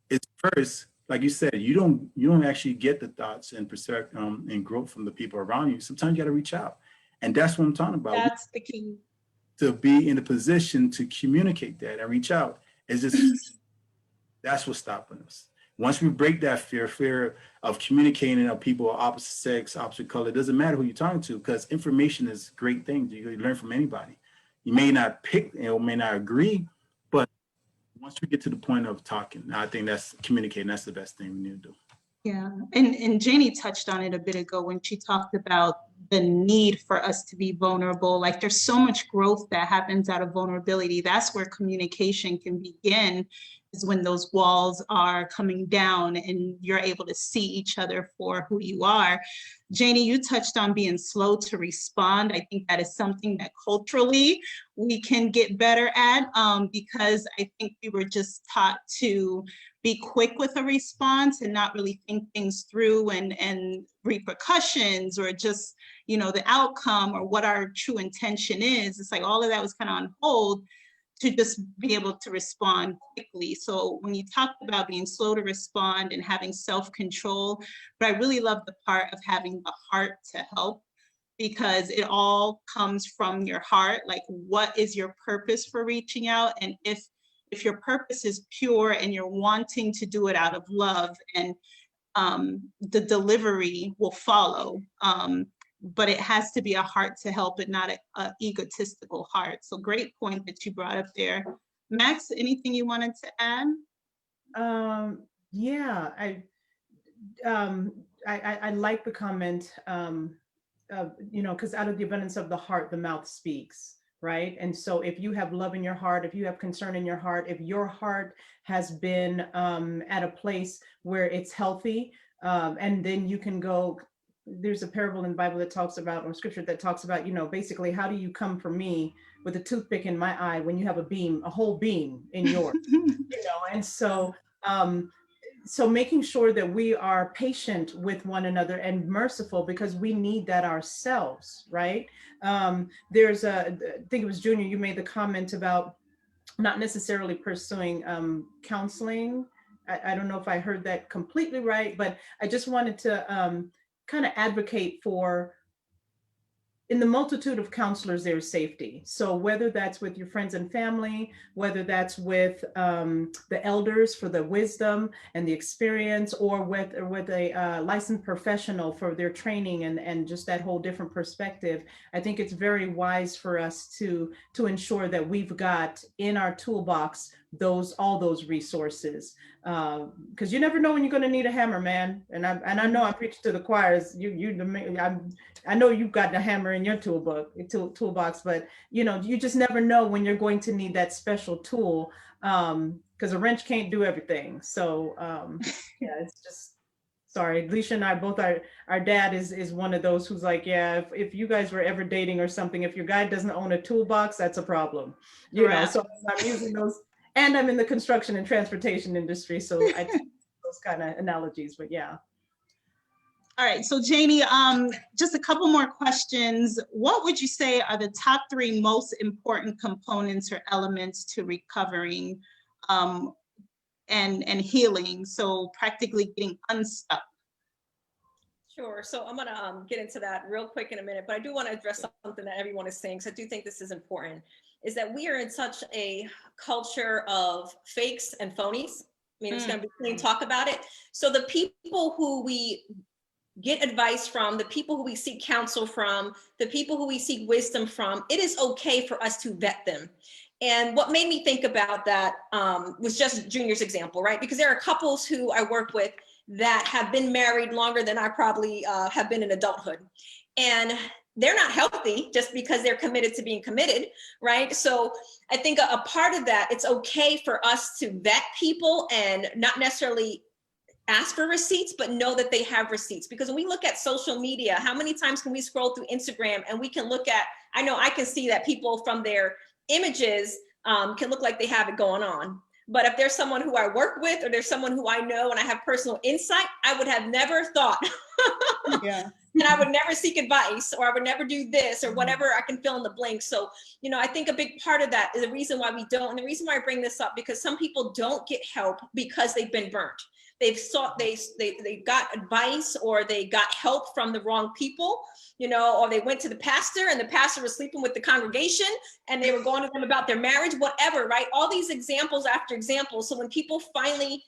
it's first, like you said, you don't actually get the thoughts and perspective and growth from the people around you. Sometimes you got to reach out, and that's what I'm talking about. That's the key. To be in a position to communicate that and reach out is just that's what's stopping us. Once we break that fear of communicating of people of opposite sex, opposite color, it doesn't matter who you're talking to, because information is great things. You learn from anybody. You may not pick or may not agree, but once we get to the point of talking, I think that's communicating. That's the best thing we need to do. Yeah, and Janie touched on it a bit ago when she talked about the need for us to be vulnerable. Like, there's so much growth that happens out of vulnerability. That's where communication can begin, is when those walls are coming down and you're able to see each other for who you are. Janie, you touched on being slow to respond. I think that is something that culturally we can get better at, because I think we were just taught to be quick with a response and not really think things through and repercussions, or just, you know, the outcome or what our true intention is. It's like all of that was kind of on hold to just be able to respond quickly. So when you talked about being slow to respond and having self-control, but I really love the part of having the heart to help, because it all comes from your heart. Like, what is your purpose for reaching out? And if your purpose is pure and you're wanting to do it out of love, and the delivery will follow. But it has to be a heart to help and not an egotistical heart. So great point that you brought up there. Max, anything you wanted to add? Yeah, I like the comment, you know, because out of the abundance of the heart, the mouth speaks, right? And so if you have love in your heart, if you have concern in your heart, if your heart has been at a place where it's healthy, and then you can go, there's a parable in the Bible that talks about, or scripture that talks about, you know, basically, how do you come for me with a toothpick in my eye when you have a whole beam in yours, you know? And so, so making sure that we are patient with one another and merciful, because we need that ourselves, right? I think it was Junior, you made the comment about not necessarily pursuing counseling. I don't know if I heard that completely right, but I just wanted to kind of advocate for, in the multitude of counselors, there's safety. So whether that's with your friends and family, whether that's with the elders for the wisdom and the experience, or with a licensed professional for their training and just that whole different perspective, I think it's very wise for us to ensure that we've got in our toolbox all those resources, because you never know when you're going to need a hammer, man. And I know I preach to the choirs. I know you've got the hammer in your toolbox, but you know, you just never know when you're going to need that special tool, because a wrench can't do everything. So yeah, it's just sorry, Leisha and I both our dad is one of those who's like, yeah, if you guys were ever dating or something, if your guy doesn't own a toolbox, that's a problem. You know, Correct. so I'm using those, and I'm in the construction and transportation industry, so I take those kind of analogies, but yeah. All right, so Janie, just a couple more questions. What would you say are the top 3 most important components or elements to recovering and healing? So practically getting unstuck. Sure. So I'm going to get into that real quick in a minute, but I do want to address something that everyone is saying, because I do think this is important, is that we are in such a culture of fakes and phonies. I mean, it's going to be clean talk about it. So the people who we get advice from, the people who we seek counsel from, the people who we seek wisdom from, it is okay for us to vet them. And what made me think about that was just Junior's example, right? Because there are couples who I work with that have been married longer than I probably have been in adulthood. And they're not healthy just because they're committed to being committed, right? So I think a part of that, it's okay for us to vet people and not necessarily ask for receipts, but know that they have receipts. Because when we look at social media, how many times can we scroll through Instagram and we can look at, I know I can see that people from their images can look like they have it going on. But if there's someone who I work with, or there's someone who I know and I have personal insight, I would have never thought, Yeah. and I would never seek advice, or I would never do this, or whatever I can fill in the blank. So, you know, I think a big part of that is the reason why we don't, and the reason why I bring this up, because some people don't get help because they've been burnt. They've sought, they got advice, or they got help from the wrong people, you know, or they went to the pastor and the pastor was sleeping with the congregation and they were going to them about their marriage, whatever, right? All these examples after examples. So when people finally,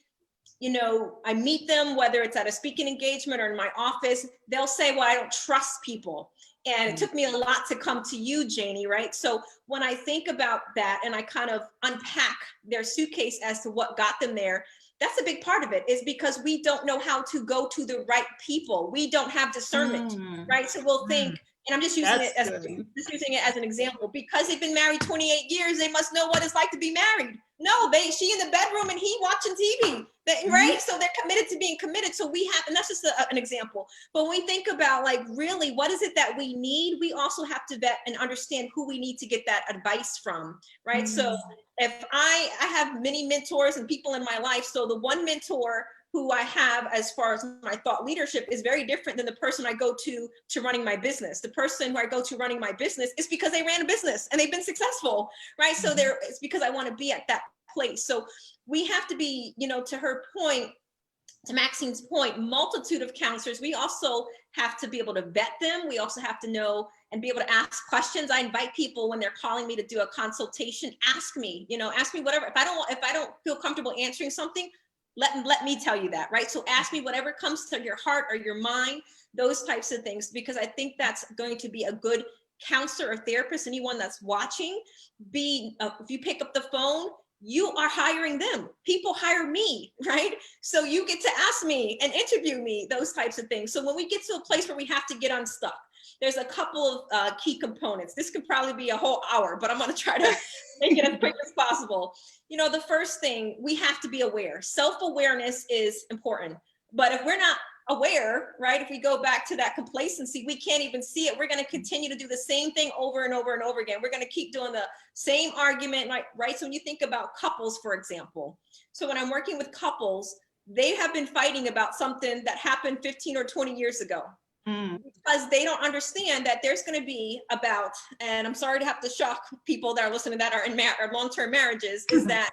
you know, I meet them, whether it's at a speaking engagement or in my office, they'll say, well, I don't trust people. And it took me a lot to come to you, Janie, right? So when I think about that and I kind of unpack their suitcase as to what got them there, that's a big part of it, is because we don't know how to go to the right people. We don't have discernment, right? So we'll think, and I'm just using it as an example, because they've been married 28 years, they must know what it's like to be married. No, she in the bedroom and he watching TV, right? So they're committed to being committed. So we have, and that's just an example. But when we think about, like, really, what is it that we need? We also have to vet and understand who we need to get that advice from, right? So if I have many mentors and people in my life. So the one mentor who I have as far as my thought leadership is very different than the person I go to running my business. The person who I go to running my business is because they ran a business and they've been successful, right? So it's because I want to be at that place. So we have to be, you know, to her point, to Maxine's point, multitude of counselors. We also have to be able to vet them. We also have to know and be able to ask questions. I invite people when they're calling me to do a consultation, ask me, you know, ask me whatever. If I don't feel comfortable answering something, let me tell you that, right? So ask me whatever comes to your heart or your mind, those types of things, because I think that's going to be a good counselor or therapist. Anyone that's watching, if you pick up the phone, you are hiring them. People hire me, right? So you get to ask me and interview me, those types of things. So when we get to a place where we have to get unstuck, there's a couple of key components. This could probably be a whole hour, but I'm going to try to make it as quick as possible. You know, the first thing, we have to be aware. Self-awareness is important. But if we're not aware, right, if we go back to that complacency, we can't even see it. We're going to continue to do the same thing over and over and over again. We're going to keep doing the same argument, right? So when you think about couples, for example, so when I'm working with couples, they have been fighting about something that happened 15 or 20 years ago. Because they don't understand that there's going to be about, and I'm sorry to have to shock people that are listening that are in long-term marriages, is that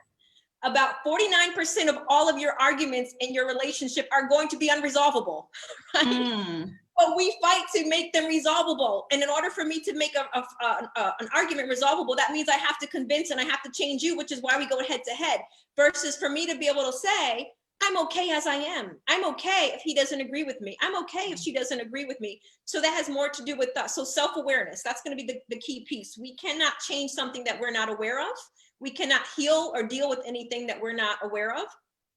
about 49% of all of your arguments in your relationship are going to be unresolvable, right? But we fight to make them resolvable. And in order for me to make an argument resolvable, that means I have to convince and I have to change you, which is why we go head to head, versus for me to be able to say, I'm okay as I am. I'm okay if he doesn't agree with me. I'm okay if she doesn't agree with me. So that has more to do with us. So self-awareness, that's going to be the key piece. We cannot change something that we're not aware of. We cannot heal or deal with anything that we're not aware of.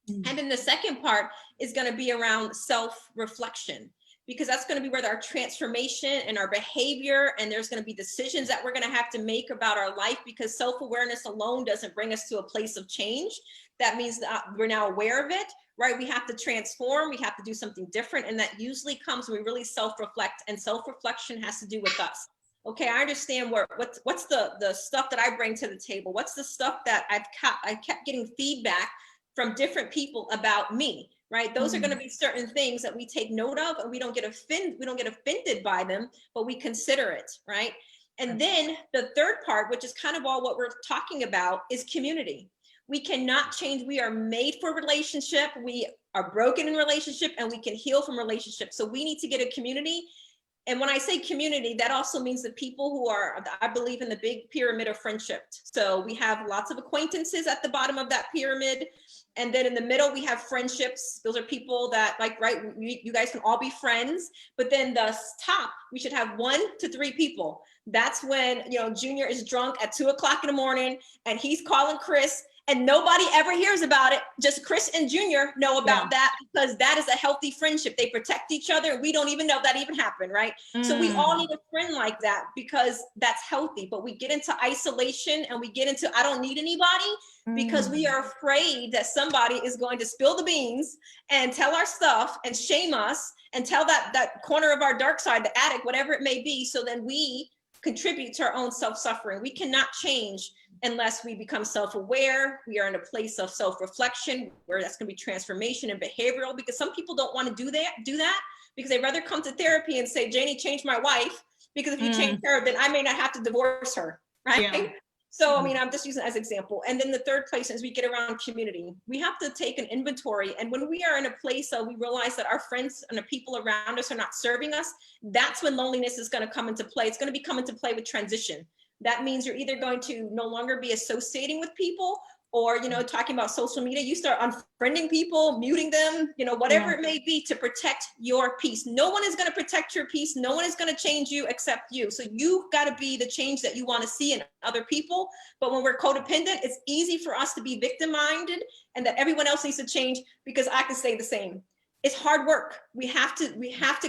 And then the second part is going to be around self-reflection, because that's going to be where our transformation and our behavior, and there's going to be decisions that we're going to have to make about our life, because self-awareness alone doesn't bring us to a place of change. That means that we're now aware of it, right? We have to transform, we have to do something different. And that usually comes when we really self-reflect, and self-reflection has to do with us. Okay, I understand what's the stuff that I bring to the table. What's the stuff that I kept getting feedback from different people about me, right? Those are going to be certain things that we take note of, and we don't get offended by them, but we consider it, right? And then the third part, which is kind of all what we're talking about, is community. We cannot change. We are made for relationship. We are broken in relationship, and we can heal from relationship. So we need to get a community. And when I say community, that also means the people who are, I believe in the big pyramid of friendship. So we have lots of acquaintances at the bottom of that pyramid. And then in the middle, we have friendships. Those are people that, like, right, you guys can all be friends. But then the top, we should have 1 to 3 people. That's when, you know, Junior is drunk at 2 o'clock in the morning and he's calling Chris, and nobody ever hears about it. Just Chris and Junior know about that, because that is a healthy friendship. They protect each other. We don't even know that even happened, right? So we all need a friend like that, because that's healthy. But we get into isolation, and we get into, I don't need anybody, because we are afraid that somebody is going to spill the beans and tell our stuff and shame us and tell that corner of our dark side, the attic, whatever it may be. So then we contribute to our own self-suffering. We cannot change unless we become self-aware. We are in a place of self-reflection, where that's going to be transformation and behavioral, because some people don't want to do that because they'd rather come to therapy and say, Janie, change my wife, because if you change her, then I may not have to divorce her, right? Yeah. So, I mean, I'm just using it as an example. And then the third place is we get around community. We have to take an inventory. And when we are in a place of, we realize that our friends and the people around us are not serving us, that's when loneliness is going to come into play. It's going to be coming into play with transition. That means you're either going to no longer be associating with people, or, you know, talking about social media, you start unfriending people, muting them, you know, whatever it may be, to protect your peace. No one is going to protect your peace. No one is going to change you except you. So you've got to be the change that you want to see in other people. But when we're codependent, it's easy for us to be victim-minded, and that everyone else needs to change because I can stay the same. It's hard work. We have to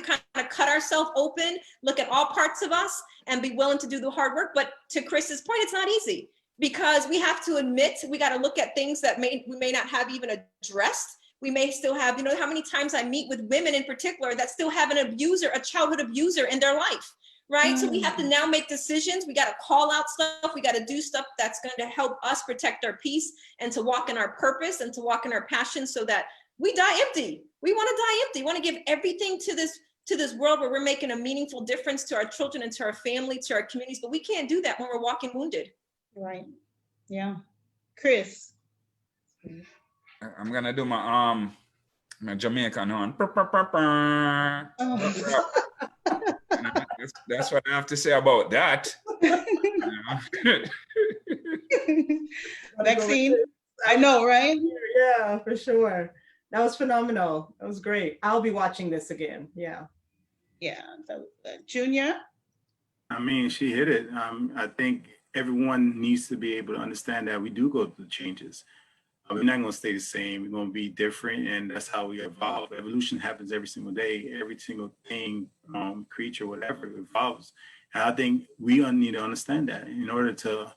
kind of cut ourselves open, look at all parts of us, and be willing to do the hard work. But to Chris's point, it's not easy, because we have to admit, we got to look at things that we may not have even addressed. We may still have, you know, how many times I meet with women in particular that still have an abuser, a childhood abuser in their life, right? So we have to now make decisions. We got to call out stuff. We got to do stuff that's going to help us protect our peace, and to walk in our purpose, and to walk in our passion, so that we die empty. We want to die empty. We want to give everything to this world where we're making a meaningful difference to our children and to our family, to our communities. But we can't do that when we're walking wounded. Right. Yeah. Chris. I'm gonna do my Jamaican one. That's what I have to say about that. Maxine, I know, right? Yeah, for sure. That was phenomenal. That was great. I'll be watching this again. Yeah. Yeah. Junior. I mean, she hit it. I think everyone needs to be able to understand that we do go through changes. We're not going to stay the same. We're going to be different, and that's how we evolve. Evolution happens every single day. Every single thing, creature, whatever, evolves. And I think we need to understand that in order to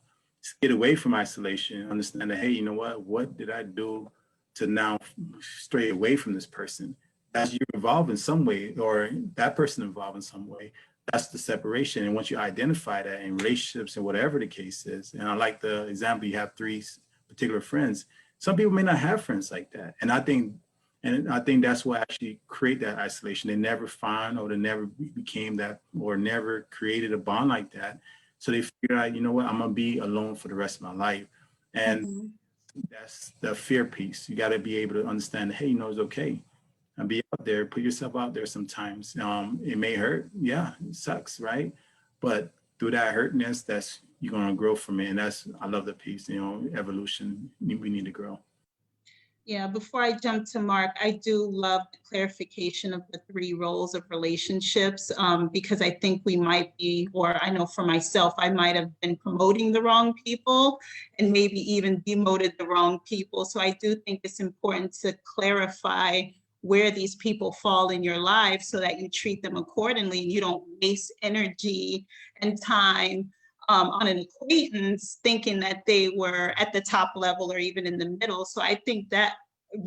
get away from isolation, understand that, hey, you know what did I do to now stray away from this person? As you evolve in some way, or that person evolve in some way, that's the separation. And once you identify that in relationships and whatever the case is, and I like the example, you have 3 particular friends. Some people may not have friends like that. And I think that's what actually create that isolation. They never find, or they never became that, or never created a bond like that. So they figure out, you know what, I'm gonna be alone for the rest of my life. And that's the fear piece. You gotta be able to understand, hey, you know, it's okay. And be out there, put yourself out there sometimes. It may hurt, yeah, it sucks, right? But through that hurtness, you're gonna grow from it. And I love the piece, you know, evolution, we need to grow. Yeah, before I jump to Mark, I do love the clarification of the 3 roles of relationships, because I think we might be, or I know for myself, I might have been promoting the wrong people and maybe even demoted the wrong people. So I do think it's important to clarify where these people fall in your life so that you treat them accordingly and you don't waste energy and time on an acquaintance thinking that they were at the top level or even in the middle. So I think that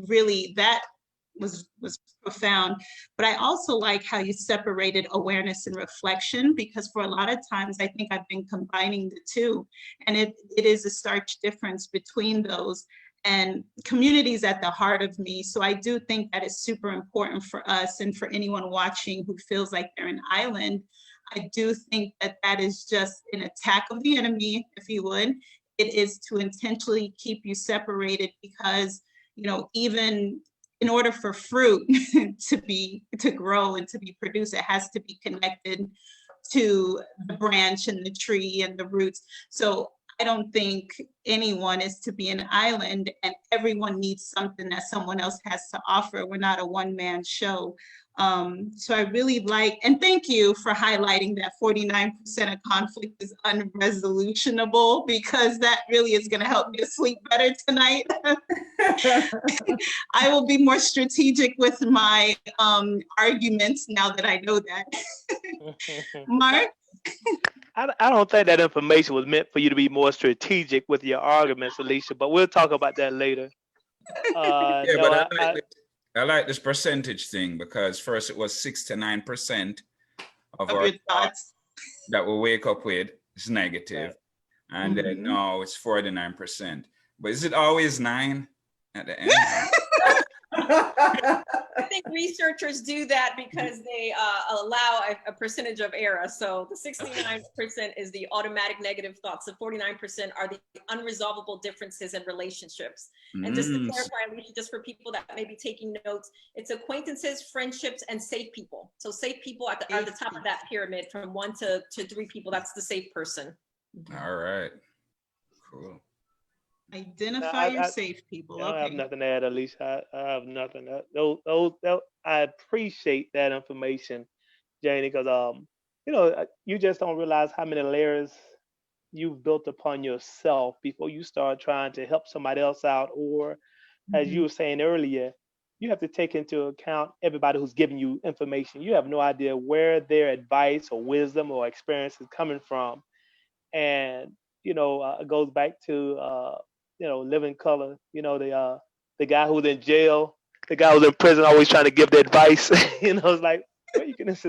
really, that was profound. But I also like how you separated awareness and reflection, because for a lot of times I think I've been combining the two, and it is a stark difference between those. And community is at the heart of me. So I do think that is super important for us and for anyone watching who feels like they're an island. I do think that that is just an attack of the enemy, if you would. It is to intentionally keep you separated, because, you know, even in order for fruit to grow and to be produced, it has to be connected to the branch and the tree and the roots. So I don't think anyone is to be an island, and everyone needs something that someone else has to offer. We're not a one-man show. So I really like, and thank you for highlighting that 49% of conflict is unresolutionable, because that really is going to help me to sleep better tonight. I will be more strategic with my arguments now that I know that. Mark? I don't think that information was meant for you to be more strategic with your arguments, Alicia, but we'll talk about that later. Yeah, No, but I like this percentage thing, because first it was 69% of our your thoughts that we wake up with is negative, and then now it's 49%. But is it always 9 at the end? I think researchers do that because they allow a percentage of error. So the 69% is the automatic negative thoughts. The 49% are the unresolvable differences in relationships. And just to clarify, Alicia, just for people that may be taking notes, it's acquaintances, friendships, and safe people. So safe people are at the top of that pyramid, from 1 to 3 people. That's the safe person. All right, cool. Identify your safe people. I have nothing to add, Alicia. I have nothing. I appreciate that information, Janie, because you know, you just don't realize how many layers you've built upon yourself before you start trying to help somebody else out. Or, as you were saying earlier, you have to take into account everybody who's giving you information. You have no idea where their advice or wisdom or experience is coming from, and you know, it goes back to you know, Living Color. You know, the guy who's in jail, the guy who's in prison, always trying to give the advice. You know, it's like, where you can, it's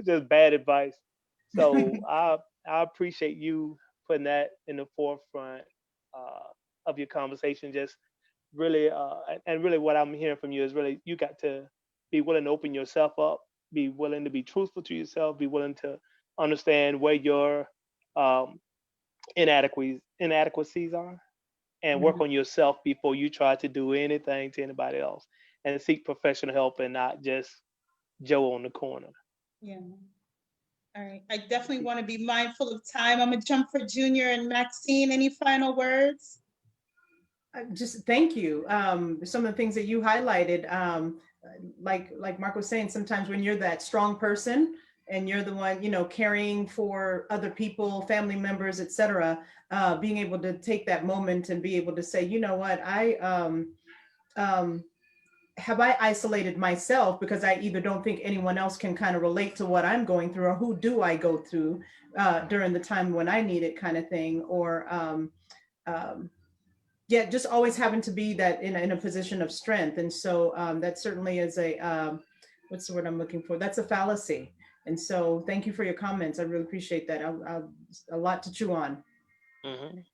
just bad advice. So I appreciate you putting that in the forefront of your conversation. Just really, and really, what I'm hearing from you is really, you got to be willing to open yourself up, be willing to be truthful to yourself, be willing to understand where your inadequacies are, and work on yourself before you try to do anything to anybody else, and seek professional help and not just Joe on the corner. Yeah. All right. I definitely want to be mindful of time. I'm going to jump for Junior and Maxine. Any final words? Just thank you. Some of the things that you highlighted, like Mark was saying, sometimes when you're that strong person and you're the one, you know, caring for other people, family members, etc., being able to take that moment and be able to say, you know what, have I isolated myself because I either don't think anyone else can kind of relate to what I'm going through, or who do I go through during the time when I need it, kind of thing, or yeah, just always having to be that in a position of strength. And so that certainly is a, what's the word I'm looking for? That's a fallacy. And so thank you for your comments. I really appreciate that. A lot to chew on.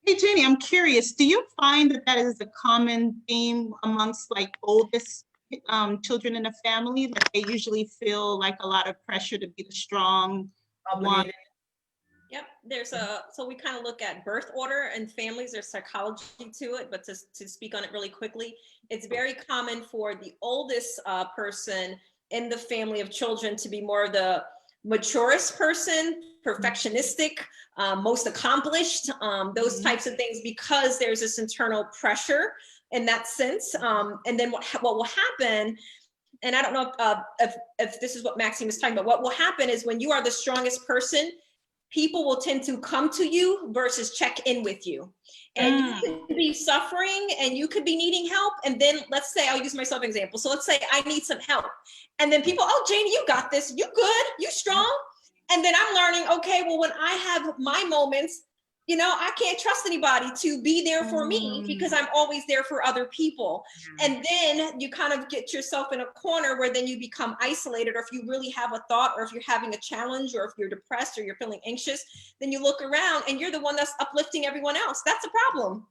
Hey, Janie, I'm curious, do you find that is a common theme amongst like oldest children in the family, that they usually feel like a lot of pressure to be the strong one? Yep, so we kind of look at birth order and families, there's psychology to it, but to speak on it really quickly, it's very common for the oldest person in the family of children to be more of the maturest person, perfectionistic, most accomplished, those types of things, because there's this internal pressure in that sense. And then what will happen, and I don't know if this is what Maxine was talking about, what will happen is when you are the strongest person, people will tend to come to you versus check in with you. And you could be suffering and you could be needing help. And then let's say, I'll use myself as an example. So let's say I need some help. And then people, oh, Janie, you got this. You good, you strong. And then I'm learning, okay, well, when I have my moments, you know, I can't trust anybody to be there for me because I'm always there for other people. And then you kind of get yourself in a corner where then you become isolated, or if you really have a thought, or if you're having a challenge, or if you're depressed or you're feeling anxious, then you look around and you're the one that's uplifting everyone else. That's a problem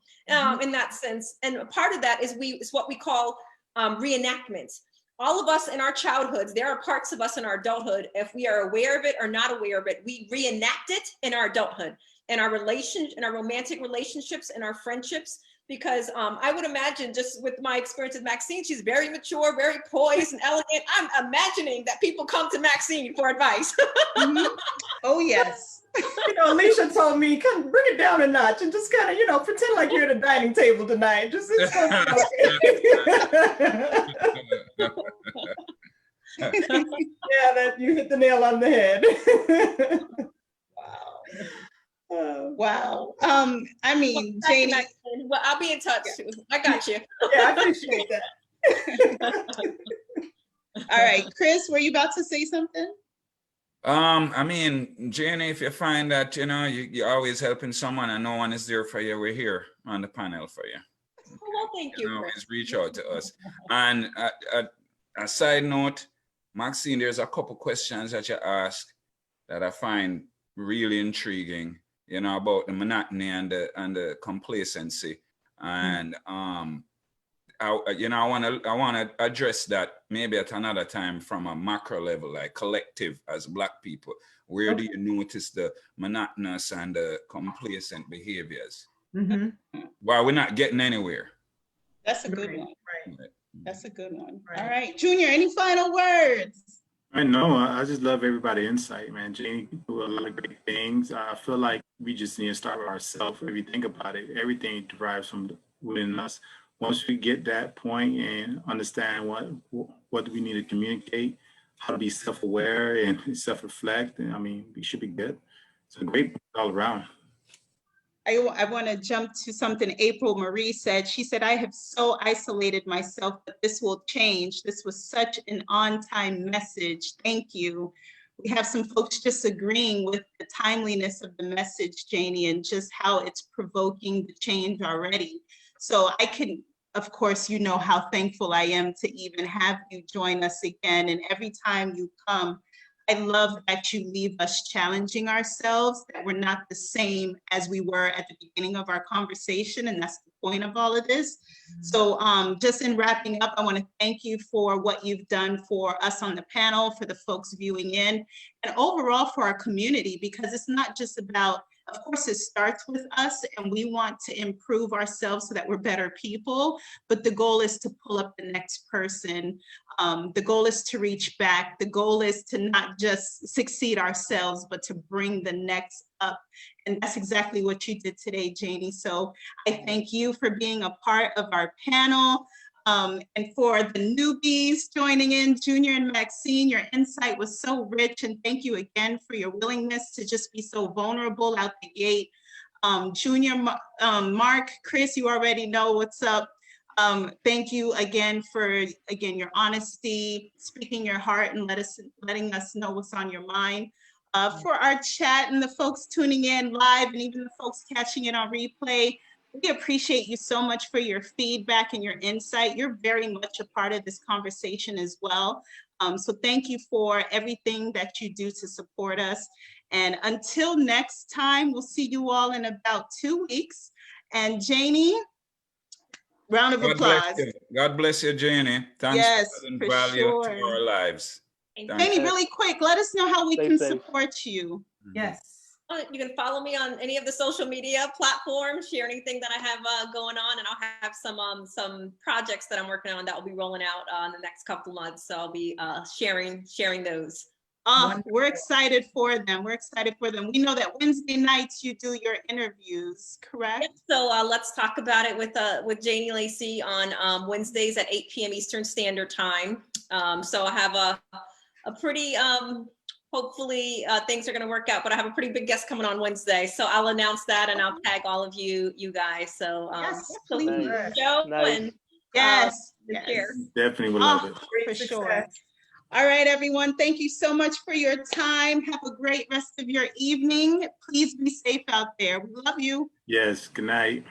in that sense. And part of that is what we call reenactment. All of us in our childhoods, there are parts of us in our adulthood, if we are aware of it or not aware of it, we reenact it in our adulthood. In our romantic relationships, and our friendships, because I would imagine, just with my experience with Maxine, she's very mature, very poised and elegant. I'm imagining that people come to Maxine for advice. Oh, yes. You know, Alicia told me, come bring it down a notch and just kind of, you know, pretend like you're at a dining table tonight. Just it's gonna be okay. Yeah, that you hit the nail on the head. Wow. I mean, Janie. Well, I'll be in touch. I got you. Yeah, I appreciate that. All right, Chris, were you about to say something? I mean, Janie, if you find that, you know, you're always helping someone and no one is there for you, we're here on the panel for you. Oh, well, thank you. Always reach out to us. And a side note, Maxine, there's a couple questions that you asked that I find really intriguing, you know, about the monotony and the complacency. And I want to address that maybe at another time from a macro level, like collective as Black people. Where do you notice the monotonous and the complacent behaviors? Why we're not getting anywhere? That's a good one. Right. That's a good one. Right. All right, Junior, any final words? I know. I just love everybody's insight, man. Janie do a lot of great things. I feel like we just need to start with ourselves. If you think about it, everything derives from within us. Once we get that point and understand what we need to communicate, how to be self-aware and self-reflect, I mean, we should be good. It's a great all around. I want to jump to something April Marie said. She said, I have so isolated myself, but this will change. This was such an on-time message. Thank you. We have some folks disagreeing with the timeliness of the message, Janie, and just how it's provoking the change already. So I can, of course, you know how thankful I am to even have you join us again. And every time you come, I love that you leave us challenging ourselves, that we're not the same as we were at the beginning of our conversation. And that's the point of all of this. So just in wrapping up, I want to thank you for what you've done for us on the panel, for the folks viewing in, and overall for our community, because it's not just about, of course, it starts with us and we want to improve ourselves so that we're better people, but the goal is to pull up the next person. The goal is to reach back. The goal is to not just succeed ourselves, but to bring the next up. And that's exactly what you did today, Janie. So I thank you for being a part of our panel. And for the newbies joining in, Junior and Maxine, your insight was so rich. And thank you again for your willingness to just be so vulnerable out the gate. Junior, Mark, Chris, you already know what's up. Thank you again for, your honesty, speaking your heart and letting us know what's on your mind. For our chat and the folks tuning in live and even the folks catching it on replay, we appreciate you so much for your feedback and your insight. You're very much a part of this conversation as well. So thank you for everything that you do to support us. And until next time, we'll see you all in about 2 weeks. And Janie, round of applause. God bless you, Janie. Thanks for adding value to our lives. Janie, really quick, let us know how we can support you. Yes. You can follow me on any of the social media platforms, share anything that I have going on, and I'll have some projects that I'm working on that will be rolling out in the next couple months. So I'll be sharing those. We're excited for them. We're excited for them. We know that Wednesday nights you do your interviews, correct? Yep. So let's talk about it with Janie Lacy on Wednesdays at 8 p.m. Eastern Standard Time. So I have a pretty hopefully things are going to work out, but I have a pretty big guest coming on Wednesday. So I'll announce that and I'll tag all of you guys. So, Yes, so please. Nice. Joe Nice. and Yes, the yes. chair. Definitely would love Oh, it. for Great sure. success. All right, everyone. Thank you so much for your time. Have a great rest of your evening. Please be safe out there. We love you. Yes. Good night.